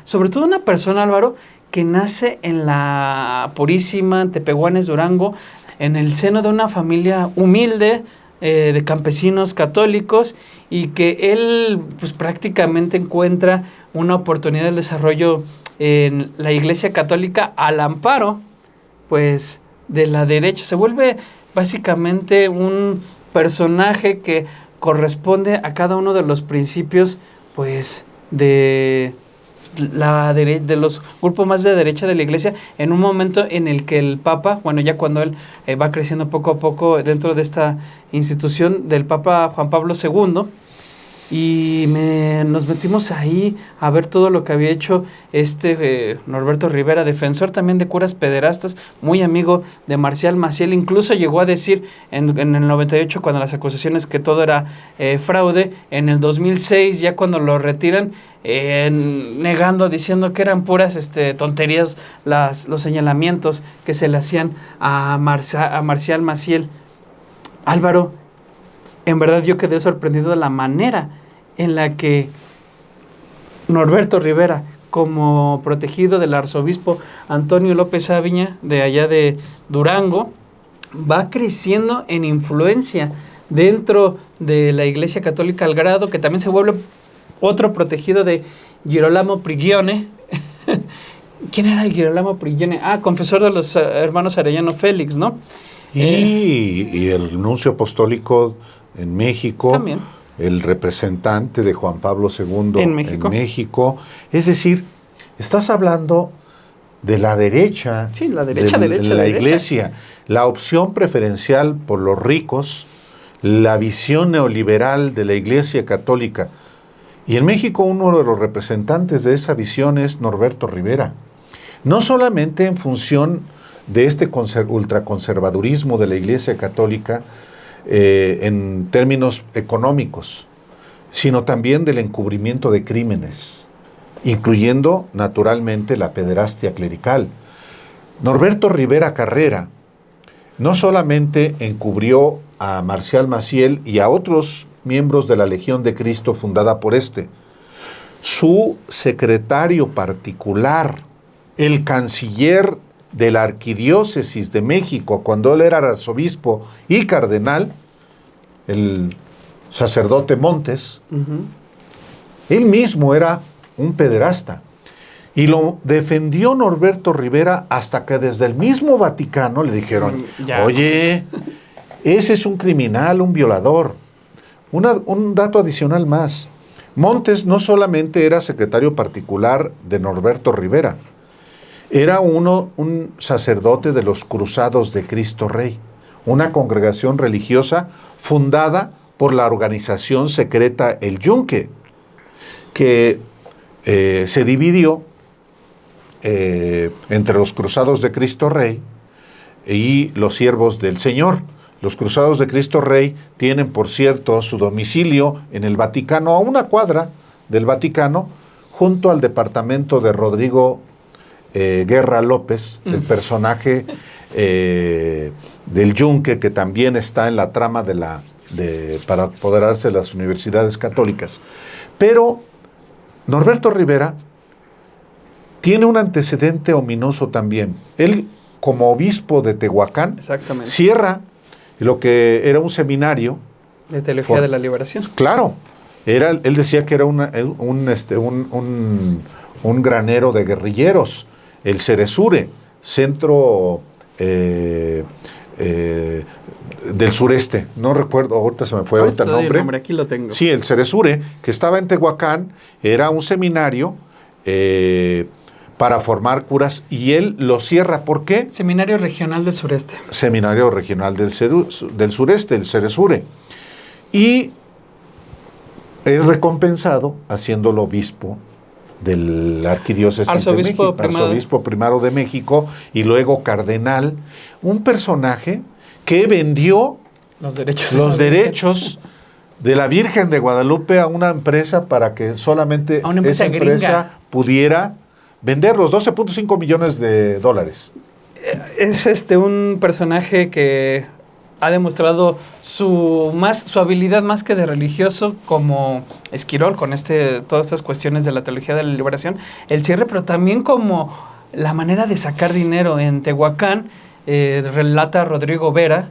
sobre todo una persona, Álvaro, que nace en la Purísima, en Tepehuanes, Durango, en el seno de una familia humilde, de campesinos católicos, y que él pues prácticamente encuentra una oportunidad de desarrollo en la Iglesia Católica al amparo, pues, de la derecha. Se vuelve básicamente un personaje que corresponde a cada uno de los principios, pues, de los grupos más de derecha de la Iglesia, en un momento en el que el Papa, bueno, ya cuando él va creciendo poco a poco dentro de esta institución del Papa Juan Pablo II, y nos metimos ahí a ver todo lo que había hecho Norberto Rivera, defensor también de curas pederastas, muy amigo de Marcial Maciel. Incluso llegó a decir en el 98, cuando las acusaciones que todo era fraude, en el 2006, ya cuando lo retiran, negando, diciendo que eran puras tonterías los señalamientos que se le hacían a Marcial Maciel. Álvaro, en verdad yo quedé sorprendido de la manera en la que Norberto Rivera, como protegido del arzobispo Antonio López Aviña, de allá de Durango, va creciendo en influencia dentro de la Iglesia Católica, al grado que también se vuelve otro protegido de Girolamo Prigione. ¿Quién era Girolamo Prigione? Confesor de los hermanos Arellano Félix, ¿no? Y el nuncio apostólico en México, también. El representante de Juan Pablo II en México. Es decir, estás hablando de la derecha, sí, la derecha, de la derecha. Iglesia, la opción preferencial por los ricos, la visión neoliberal de la Iglesia Católica. Y en México uno de los representantes de esa visión es Norberto Rivera. No solamente en función de este ultraconservadurismo de la Iglesia Católica en términos económicos, sino también del encubrimiento de crímenes, incluyendo naturalmente la pederastia clerical. Norberto Rivera Carrera no solamente encubrió a Marcial Maciel y a otros miembros de la Legión de Cristo fundada por su secretario particular, el canciller de la Arquidiócesis de México, cuando él era arzobispo y cardenal, el sacerdote Montes, él mismo era un pederasta. Y lo defendió Norberto Rivera hasta que desde el mismo Vaticano le dijeron, oye, ese es un criminal, un violador. Un dato adicional más. Montes no solamente era secretario particular de Norberto Rivera, era un sacerdote de los Cruzados de Cristo Rey, una congregación religiosa fundada por la organización secreta El Yunque, que se dividió entre los Cruzados de Cristo Rey y los Siervos del Señor. Los Cruzados de Cristo Rey tienen, por cierto, su domicilio en el Vaticano, a una cuadra del Vaticano, junto al departamento de Rodrigo Guerra López, el personaje del Yunque, que también está en la trama para apoderarse de las universidades católicas. Pero Norberto Rivera tiene un antecedente ominoso también. Él, como obispo de Tehuacán, cierra lo que era un seminario de Teología de la Liberación. Claro, él decía que era un granero de guerrilleros, el Ceresure, centro del sureste, no recuerdo, ahorita se me fue ahorita el te doy nombre. Aquí lo tengo. Sí, el Ceresure, que estaba en Tehuacán, era un seminario para formar curas, y él lo cierra. ¿Por qué? Seminario Regional del Sureste. Seminario Regional del Sureste, el Ceresure. Y es recompensado haciéndolo obispo de la Arquidiócesis de México, arzobispo primado de México, y luego cardenal, un personaje que vendió los derechos de la Virgen de Guadalupe a una empresa para que solamente esa empresa pudiera vender los 12.5 millones de dólares. Es un personaje que ha demostrado su habilidad más que de religioso, como Esquirol, con todas estas cuestiones de la teología de la liberación, el cierre, pero también como la manera de sacar dinero. En Tehuacán, relata Rodrigo Vera,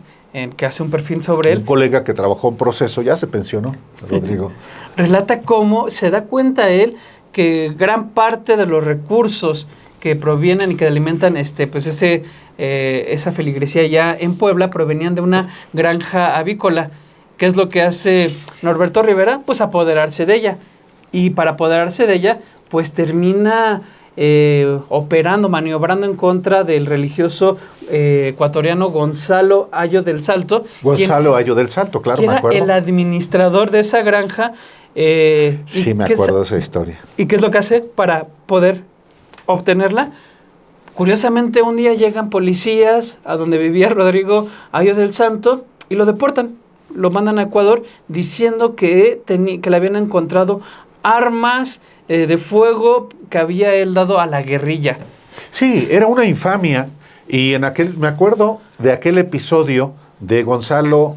que hace un perfil sobre él. Un colega que trabajó en Proceso, ya se pensionó, Rodrigo. Relata cómo se da cuenta él que gran parte de los recursos que provienen y que alimentan esa feligresía ya en Puebla provenían de una granja avícola. ¿Qué es lo que hace Norberto Rivera? Pues apoderarse de ella. Y para apoderarse de ella, pues termina maniobrando en contra del religioso ecuatoriano Gonzalo Ayo del Salto. Ayo del Salto, claro, me acuerdo. Era el administrador de esa granja. Sí, me acuerdo de esa historia. ¿Y qué es lo que hace para poder obtenerla? Curiosamente, un día llegan policías a donde vivía Rodrigo Ayo del Santo y lo deportan. Lo mandan a Ecuador diciendo que le habían encontrado armas de fuego que había él dado a la guerrilla. Sí, era una infamia. Y me acuerdo de aquel episodio de Gonzalo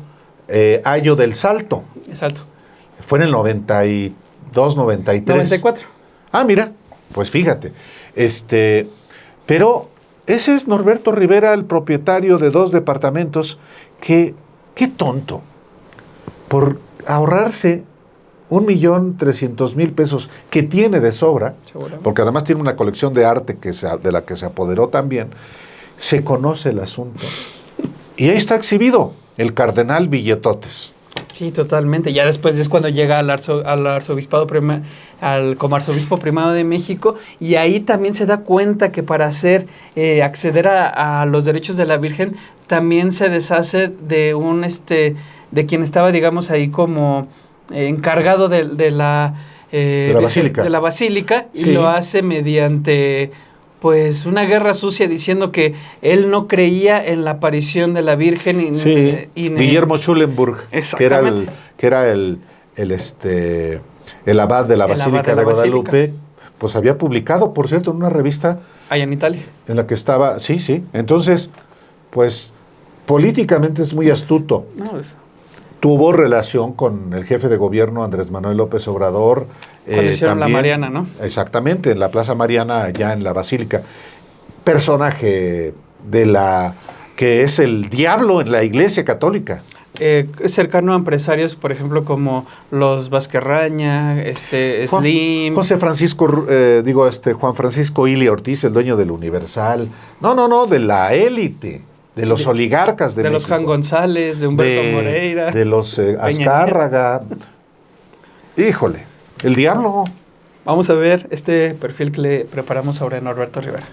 Ayo del Salto. Exacto. Fue en el 92, 93. 94. Ah, mira, pues fíjate. Pero ese es Norberto Rivera, el propietario de 2 departamentos, qué tonto, por ahorrarse 1.300.000 pesos que tiene de sobra, porque además tiene una colección de arte de la que se apoderó también. Se conoce el asunto. Y ahí está exhibido el cardenal Billetotes. Sí, totalmente. Ya después es cuando llega al arzobispado como arzobispo primado de México, y ahí también se da cuenta que para acceder a los derechos de la Virgen, también se deshace de de quien estaba, digamos, ahí como encargado de la basílica. De la basílica, sí. Y lo hace mediante pues una guerra sucia, diciendo que él no creía en la aparición de la Virgen. Guillermo Schulenburg, que era el abad de la Basílica de Guadalupe, pues había publicado, por cierto, en una revista allá en Italia, en la que estaba, sí, entonces, pues políticamente es muy astuto. Tuvo relación con el jefe de gobierno Andrés Manuel López Obrador. Cuando hicieron la Mariana, ¿no? Exactamente, en la Plaza Mariana, allá en la Basílica. Personaje que es el diablo en la Iglesia Católica. Cercano a empresarios, por ejemplo, como los Vázquerraña, Slim. Juan Francisco Ili Ortiz, el dueño del Universal. No, de la élite. De los oligarcas de México. Los Juan González, de Humberto Moreira. De los Azcárraga. Híjole, el diablo. Vamos a ver este perfil que le preparamos sobre Norberto Rivera.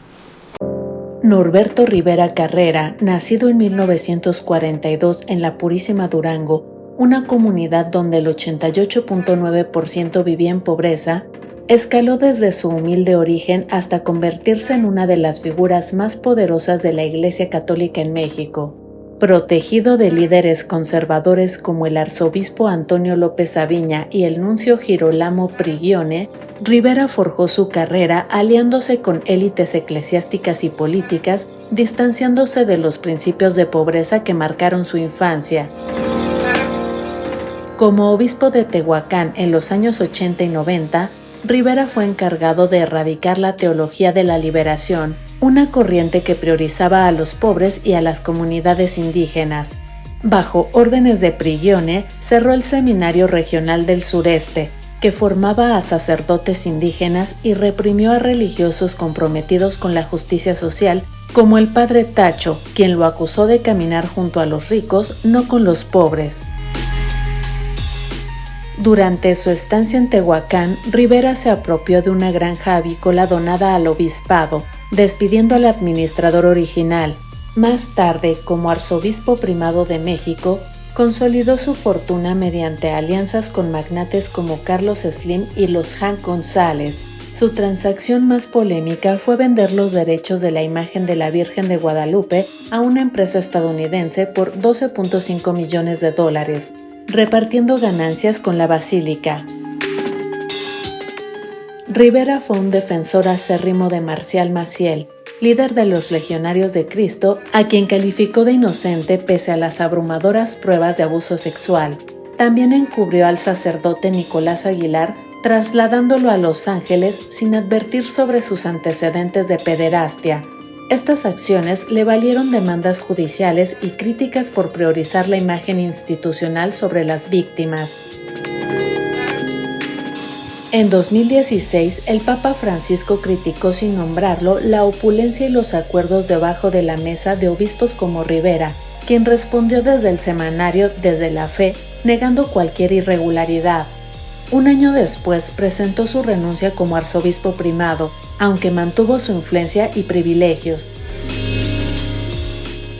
Norberto Rivera Carrera, nacido en 1942 en La Purísima, Durango, una comunidad donde el 88.9% vivía en pobreza, escaló desde su humilde origen hasta convertirse en una de las figuras más poderosas de la Iglesia Católica en México. Protegido de líderes conservadores como el arzobispo Antonio López Aviña y el nuncio Girolamo Prigione, Rivera forjó su carrera aliándose con élites eclesiásticas y políticas, distanciándose de los principios de pobreza que marcaron su infancia. Como obispo de Tehuacán en los años 80 y 90, Rivera fue encargado de erradicar la teología de la liberación, una corriente que priorizaba a los pobres y a las comunidades indígenas. Bajo órdenes de Prigione, cerró el Seminario Regional del Sureste, que formaba a sacerdotes indígenas y reprimió a religiosos comprometidos con la justicia social, como el padre Tacho, quien lo acusó de caminar junto a los ricos, no con los pobres. Durante su estancia en Tehuacán, Rivera se apropió de una granja avícola donada al obispado, despidiendo al administrador original. Más tarde, como arzobispo primado de México, consolidó su fortuna mediante alianzas con magnates como Carlos Slim y los Hank González. Su transacción más polémica fue vender los derechos de la imagen de la Virgen de Guadalupe a una empresa estadounidense por $12.5 millones, repartiendo ganancias con la basílica. Rivera fue un defensor acérrimo de Marcial Maciel, líder de los Legionarios de Cristo, a quien calificó de inocente pese a las abrumadoras pruebas de abuso sexual. También encubrió al sacerdote Nicolás Aguilar, trasladándolo a Los Ángeles sin advertir sobre sus antecedentes de pederastia. Estas acciones le valieron demandas judiciales y críticas por priorizar la imagen institucional sobre las víctimas. En 2016, el Papa Francisco criticó sin nombrarlo la opulencia y los acuerdos debajo de la mesa de obispos como Rivera, quien respondió desde el semanario Desde la Fe, negando cualquier irregularidad. Un año después presentó su renuncia como arzobispo primado, aunque mantuvo su influencia y privilegios.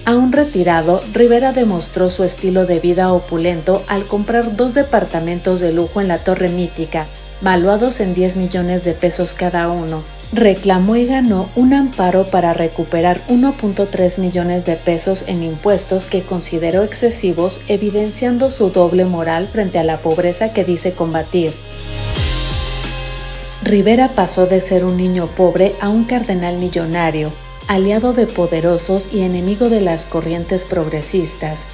Aún retirado, Rivera demostró su estilo de vida opulento al comprar 2 departamentos de lujo en la Torre Mítica, valuados en $10 millones cada uno. Reclamó y ganó un amparo para recuperar 1.3 millones de pesos en impuestos que consideró excesivos, evidenciando su doble moral frente a la pobreza que dice combatir. Rivera pasó de ser un niño pobre a un cardenal millonario, aliado de poderosos y enemigo de las corrientes progresistas.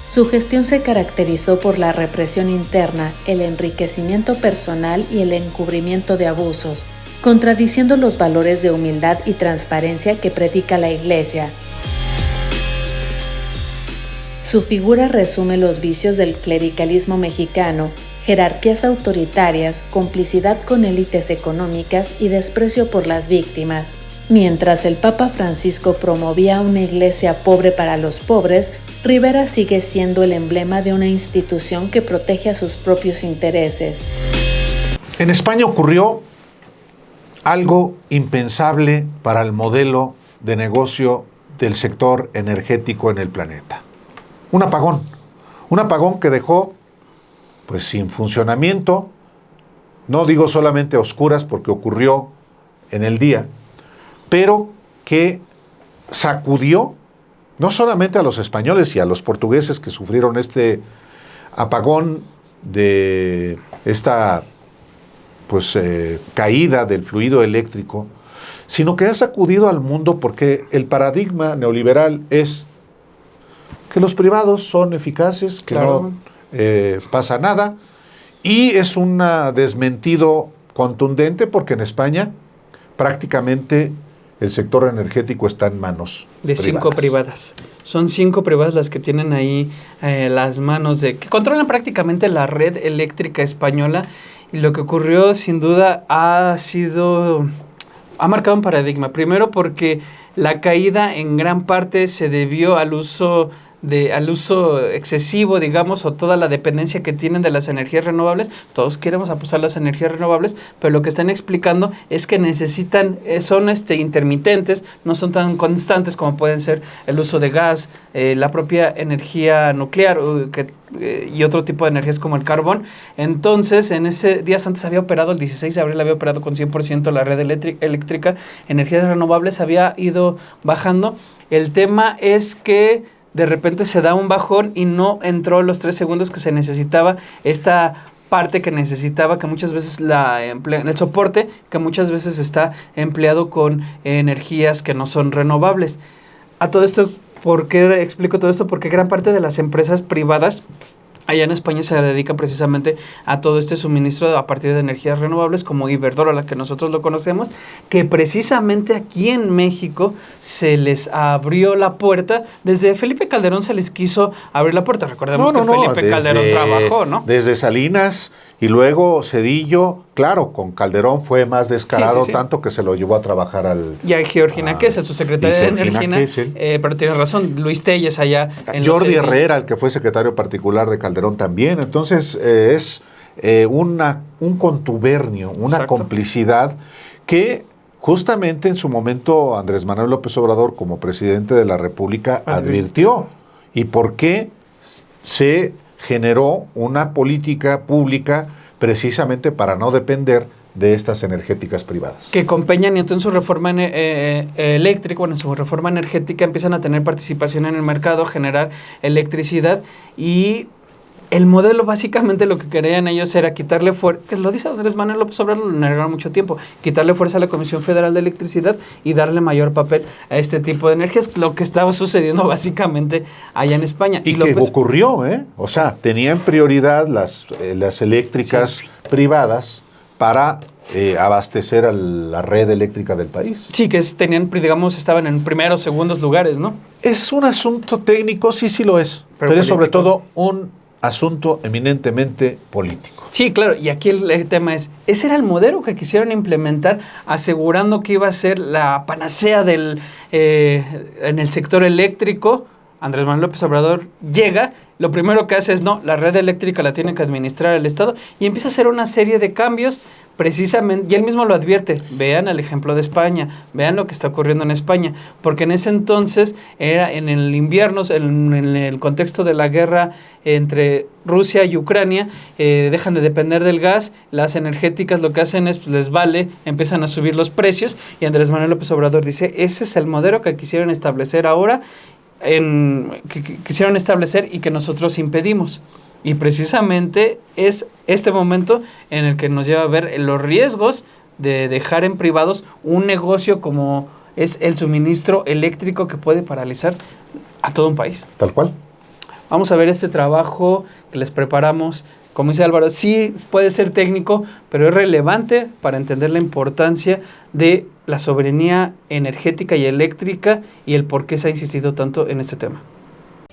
Su gestión se caracterizó por la represión interna, el enriquecimiento personal y el encubrimiento de abusos, contradiciendo los valores de humildad y transparencia que predica la Iglesia. Su figura resume los vicios del clericalismo mexicano, jerarquías autoritarias, complicidad con élites económicas y desprecio por las víctimas. Mientras el Papa Francisco promovía una iglesia pobre para los pobres, Rivera sigue siendo el emblema de una institución que protege a sus propios intereses. En España ocurrió algo impensable para el modelo de negocio del sector energético en el planeta. Un apagón que dejó pues sin funcionamiento, no digo solamente a oscuras porque ocurrió en el día, pero que sacudió no solamente a los españoles y a los portugueses que sufrieron este apagón de esta caída del fluido eléctrico, sino que ha sacudido al mundo porque el paradigma neoliberal es que los privados son eficaces, que Claro. no pasa nada, y es un desmentido contundente porque en España prácticamente el sector energético está en manos De 5 privadas. Son 5 privadas las que tienen ahí las manos que controlan prácticamente la red eléctrica española. Y lo que ocurrió sin duda ha marcado un paradigma. Primero porque la caída en gran parte se debió al uso excesivo, digamos, o toda la dependencia que tienen de las energías renovables. Todos queremos apostar las energías renovables, pero lo que están explicando es que son intermitentes, no son tan constantes como pueden ser el uso de gas, la propia energía nuclear y otro tipo de energías como el carbón. Entonces, días antes había operado, el 16 de abril había operado con 100% la red eléctrica, energías renovables había ido bajando. El tema es que de repente se da un bajón y no entró los 3 segundos que se necesitaba, esta parte que necesitaba, que muchas veces el soporte, que muchas veces está empleado con energías que no son renovables. A todo esto, ¿por qué explico todo esto? Porque gran parte de las empresas privadas Allá en España se dedican precisamente a todo este suministro a partir de energías renovables como Iberdrola, la que nosotros lo conocemos, que precisamente aquí en México se les abrió la puerta. Desde Felipe Calderón se les quiso abrir la puerta. Recordemos que Felipe Calderón trabajó, ¿no? Desde Salinas y luego Zedillo, claro, con Calderón fue más descarado, Sí. tanto que se lo llevó a trabajar Y a Georgina Kessel, su secretaria de Energía. Pero tienes razón, Luis Telles allá en Jordi Herrera, el que fue secretario particular de Calderón también. Entonces es un contubernio, una Exacto. complicidad que justamente en su momento Andrés Manuel López Obrador, como presidente de la República, advirtió. ¿Y por qué se generó una política pública precisamente para no depender de estas energéticas privadas? Que con Peña Nieto en su reforma eléctrica, en su reforma energética empiezan a tener participación en el mercado, generar electricidad, y el modelo básicamente lo que querían ellos era quitarle fuerza, que lo dice Andrés Manuel López Obrador, lo negaron mucho tiempo, quitarle fuerza a la Comisión Federal de Electricidad y darle mayor papel a este tipo de energías, lo que estaba sucediendo básicamente allá en España. Y que ocurrió, ¿eh? O sea, tenían prioridad las eléctricas privadas para abastecer a la red eléctrica del país. Sí, que tenían, digamos, estaban en primeros, segundos lugares, ¿no? Es un asunto técnico, sí lo es, pero es sobre todo un asunto eminentemente político. Sí, claro, y aquí el tema es, ese era el modelo que quisieron implementar, asegurando que iba a ser la panacea en el sector eléctrico. Andrés Manuel López Obrador llega, lo primero que hace es, no, la red eléctrica la tiene que administrar el Estado, y empieza a hacer una serie de cambios, precisamente, y él mismo lo advierte, vean el ejemplo de España, vean lo que está ocurriendo en España, porque en ese entonces era en el invierno, en el contexto de la guerra entre Rusia y Ucrania, dejan de depender del gas, las energéticas lo que hacen es, pues, les vale, empiezan a subir los precios, y Andrés Manuel López Obrador dice, ese es el modelo que quisieron establecer ahora, que quisieron establecer y que nosotros impedimos. Y precisamente es este momento en el que nos lleva a ver los riesgos de dejar en privados un negocio como es el suministro eléctrico, que puede paralizar a todo un país. Tal cual. Vamos a ver este trabajo que les preparamos. Como dice Álvaro, sí puede ser técnico, pero es relevante para entender la importancia de la soberanía energética y eléctrica y el por qué se ha insistido tanto en este tema.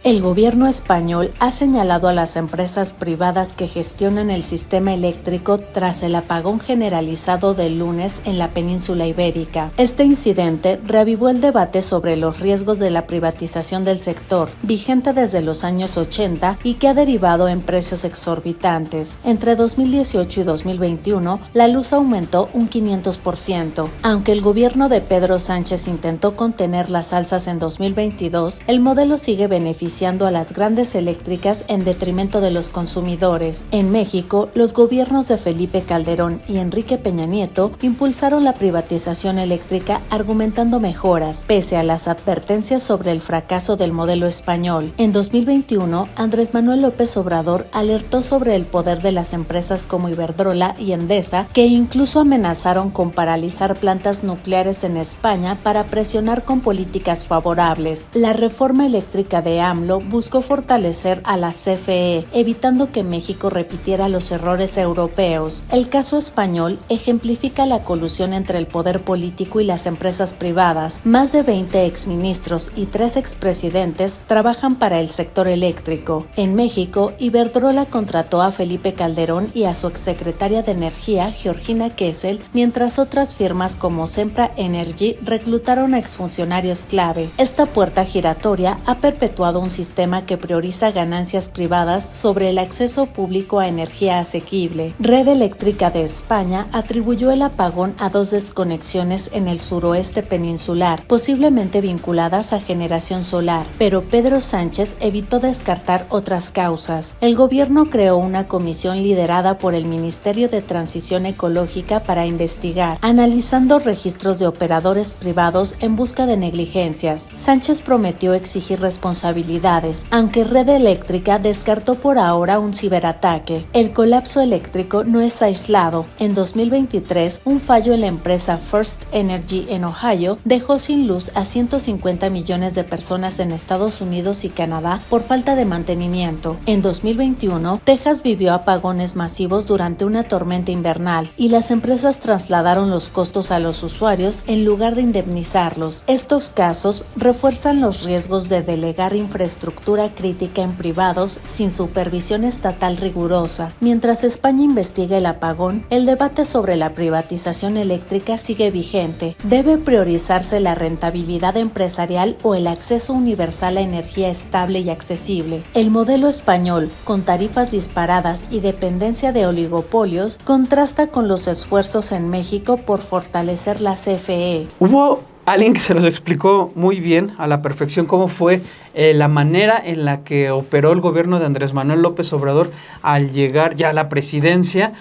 El gobierno español ha señalado a las empresas privadas que gestionan el sistema eléctrico tras el apagón generalizado del lunes en la península ibérica. Este incidente reavivó el debate sobre los riesgos de la privatización del sector, vigente desde los años 80 y que ha derivado en precios exorbitantes. Entre 2018 y 2021, la luz aumentó un 500%. Aunque el gobierno de Pedro Sánchez intentó contener las alzas en 2022, el modelo sigue beneficiando a las grandes eléctricas en detrimento de los consumidores. En México, los gobiernos de Felipe Calderón y Enrique Peña Nieto impulsaron la privatización eléctrica argumentando mejoras, pese a las advertencias sobre el fracaso del modelo español. En 2021, Andrés Manuel López Obrador alertó sobre el poder de las empresas como Iberdrola y Endesa, que incluso amenazaron con paralizar plantas nucleares en España para presionar con políticas favorables. La reforma eléctrica de AMLO buscó fortalecer a la CFE, evitando que México repitiera los errores europeos. El caso español ejemplifica la colusión entre el poder político y las empresas privadas. Más de 20 exministros y 3 expresidentes trabajan para el sector eléctrico. En México, Iberdrola contrató a Felipe Calderón y a su exsecretaria de Energía, Georgina Kessel, mientras otras firmas como Sempra Energy reclutaron a exfuncionarios clave. Esta puerta giratoria ha perpetuado un sistema que prioriza ganancias privadas sobre el acceso público a energía asequible. Red Eléctrica de España atribuyó el apagón a 2 desconexiones en el suroeste peninsular, posiblemente vinculadas a generación solar, pero Pedro Sánchez evitó descartar otras causas. El gobierno creó una comisión liderada por el Ministerio de Transición Ecológica para investigar, analizando registros de operadores privados en busca de negligencias. Sánchez prometió exigir responsabilidades autoridades, aunque Red Eléctrica descartó por ahora un ciberataque. El colapso eléctrico no es aislado. En 2023, un fallo en la empresa First Energy en Ohio dejó sin luz a 150 millones de personas en Estados Unidos y Canadá por falta de mantenimiento. En 2021, Texas vivió apagones masivos durante una tormenta invernal y las empresas trasladaron los costos a los usuarios en lugar de indemnizarlos. Estos casos refuerzan los riesgos de delegar infraestructura crítica en privados sin supervisión estatal rigurosa. Mientras España investiga el apagón, el debate sobre la privatización eléctrica sigue vigente. ¿Debe priorizarse la rentabilidad empresarial o el acceso universal a energía estable y accesible? El modelo español, con tarifas disparadas y dependencia de oligopolios, contrasta con los esfuerzos en México por fortalecer la CFE. Hubo alguien que se los explicó muy bien, a la perfección, cómo fue la manera en la que operó el gobierno de Andrés Manuel López Obrador al llegar ya a la presidencia.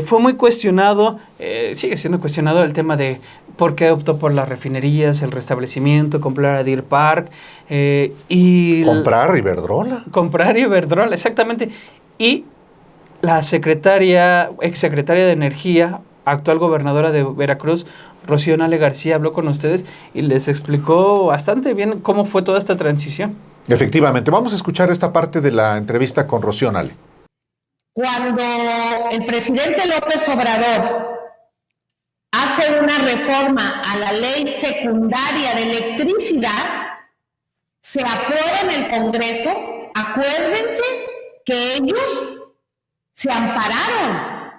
Fue muy cuestionado, sigue siendo cuestionado el tema de por qué optó por las refinerías, el restablecimiento, comprar a Deer Park. Comprar Iberdrola. Comprar Iberdrola, exactamente. Y la exsecretaria de Energía, actual gobernadora de Veracruz, Rocío Nale García, habló con ustedes y les explicó bastante bien cómo fue toda esta transición. Efectivamente. Vamos a escuchar esta parte de la entrevista con Rocío Nale. Cuando el presidente López Obrador hace una reforma a la ley secundaria de electricidad, se aprueba en el Congreso. Acuérdense que ellos se ampararon.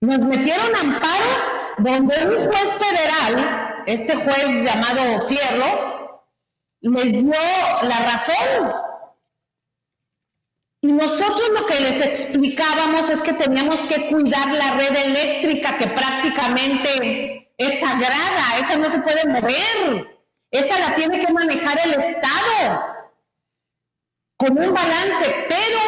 Nos metieron amparos donde un juez federal, este juez llamado Fierro, les dio la razón. Y nosotros lo que les explicábamos es que teníamos que cuidar la red eléctrica, que prácticamente es sagrada, esa no se puede mover, esa la tiene que manejar el Estado, con un balance, pero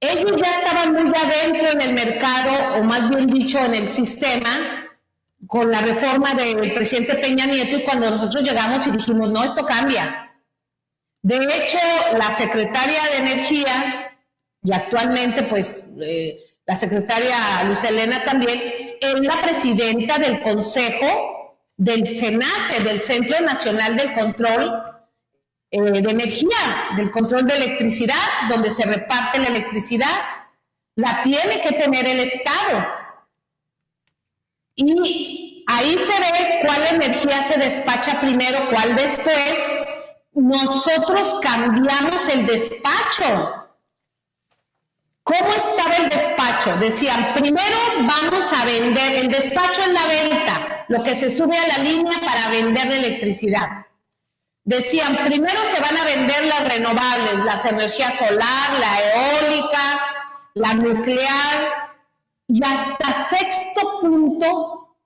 ellos ya estaban muy adentro en el mercado, o más bien dicho, en el sistema, con la reforma del presidente Peña Nieto, y cuando nosotros llegamos y dijimos, no, esto cambia. De hecho, la secretaria de Energía, y actualmente pues la secretaria Luz Helena también, es la presidenta del Consejo del CENACE, del Centro Nacional del Control de Energía, del control de electricidad, donde se reparte la electricidad. La tiene que tener el Estado. Y ahí se ve cuál energía se despacha primero, cuál después. Nosotros cambiamos el despacho. ¿Cómo estaba el despacho? Decían, primero vamos a vender, el despacho es la venta, lo que se sube a la línea para vender la electricidad. Decían, primero se van a vender las renovables, las energías solar, la eólica, la nuclear, y hasta sexto punto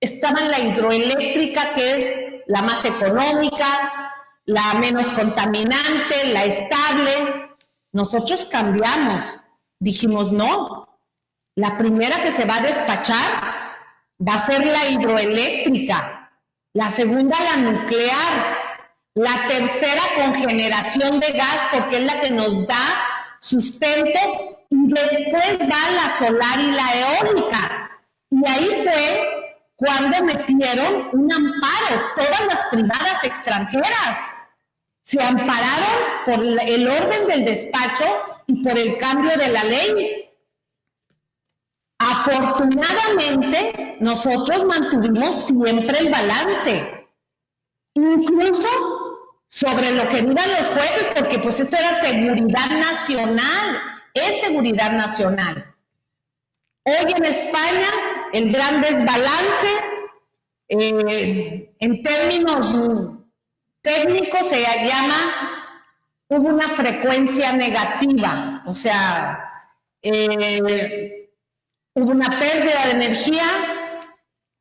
estaba la hidroeléctrica, que es la más económica, la menos contaminante, la estable. Nosotros cambiamos, dijimos no, la primera que se va a despachar va a ser la hidroeléctrica, la segunda la nuclear, la tercera con generación de gas, porque es la que nos da sustento, y después va la solar y la eólica. Y ahí fue cuando metieron un amparo, todas las privadas extranjeras se ampararon por el orden del despacho y por el cambio de la ley. Afortunadamente, nosotros mantuvimos siempre el balance, incluso sobre lo que digan los jueces, porque pues esto era seguridad nacional, es seguridad nacional. Hoy en España, el gran desbalance, en términos técnicos se llama, hubo una frecuencia negativa, o sea, hubo una pérdida de energía,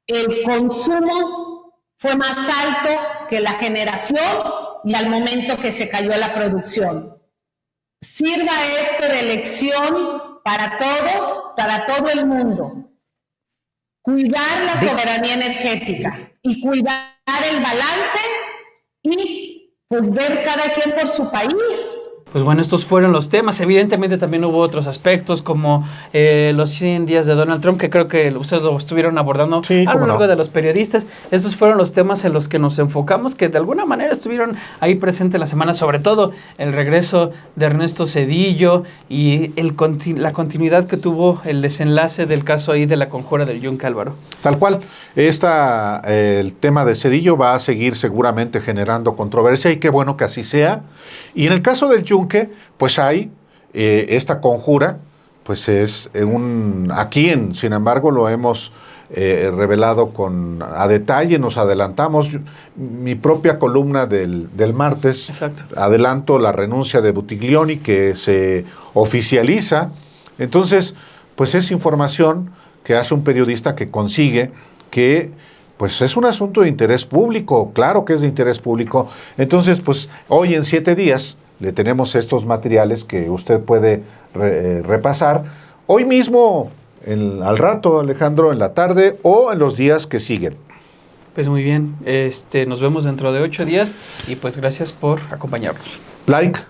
el consumo fue más alto que la generación y al momento que se cayó la producción. Sirva esto de lección para todos, para todo el mundo. Cuidar la soberanía energética y cuidar el balance y pues ver cada quien por su país. Pues bueno, estos fueron los temas. Evidentemente también hubo otros aspectos como los 100 días de Donald Trump, que creo que ustedes lo estuvieron abordando Sí, a lo cómo largo no. de los periodistas. Estos fueron los temas en los que nos enfocamos, que de alguna manera estuvieron ahí presentes la semana, sobre todo el regreso de Ernesto Zedillo y la continuidad que tuvo el desenlace del caso ahí de la conjura del Yunque, Álvaro. Tal cual, el tema de Zedillo va a seguir seguramente generando controversia y qué bueno que así sea. Y en el caso del Yunque, pues hay esta conjura, pues es sin embargo, lo hemos revelado a detalle, nos adelantamos. Mi propia columna del martes, Exacto. adelanto la renuncia de Buttiglione que se oficializa. Entonces, pues es información que hace un periodista que consigue que pues es un asunto de interés público, claro que es de interés público. Entonces, pues hoy en 7 días le tenemos estos materiales que usted puede repasar. Hoy mismo, al rato, Alejandro, en la tarde o en los días que siguen. Pues muy bien, nos vemos dentro de 8 días y pues gracias por acompañarnos. Like.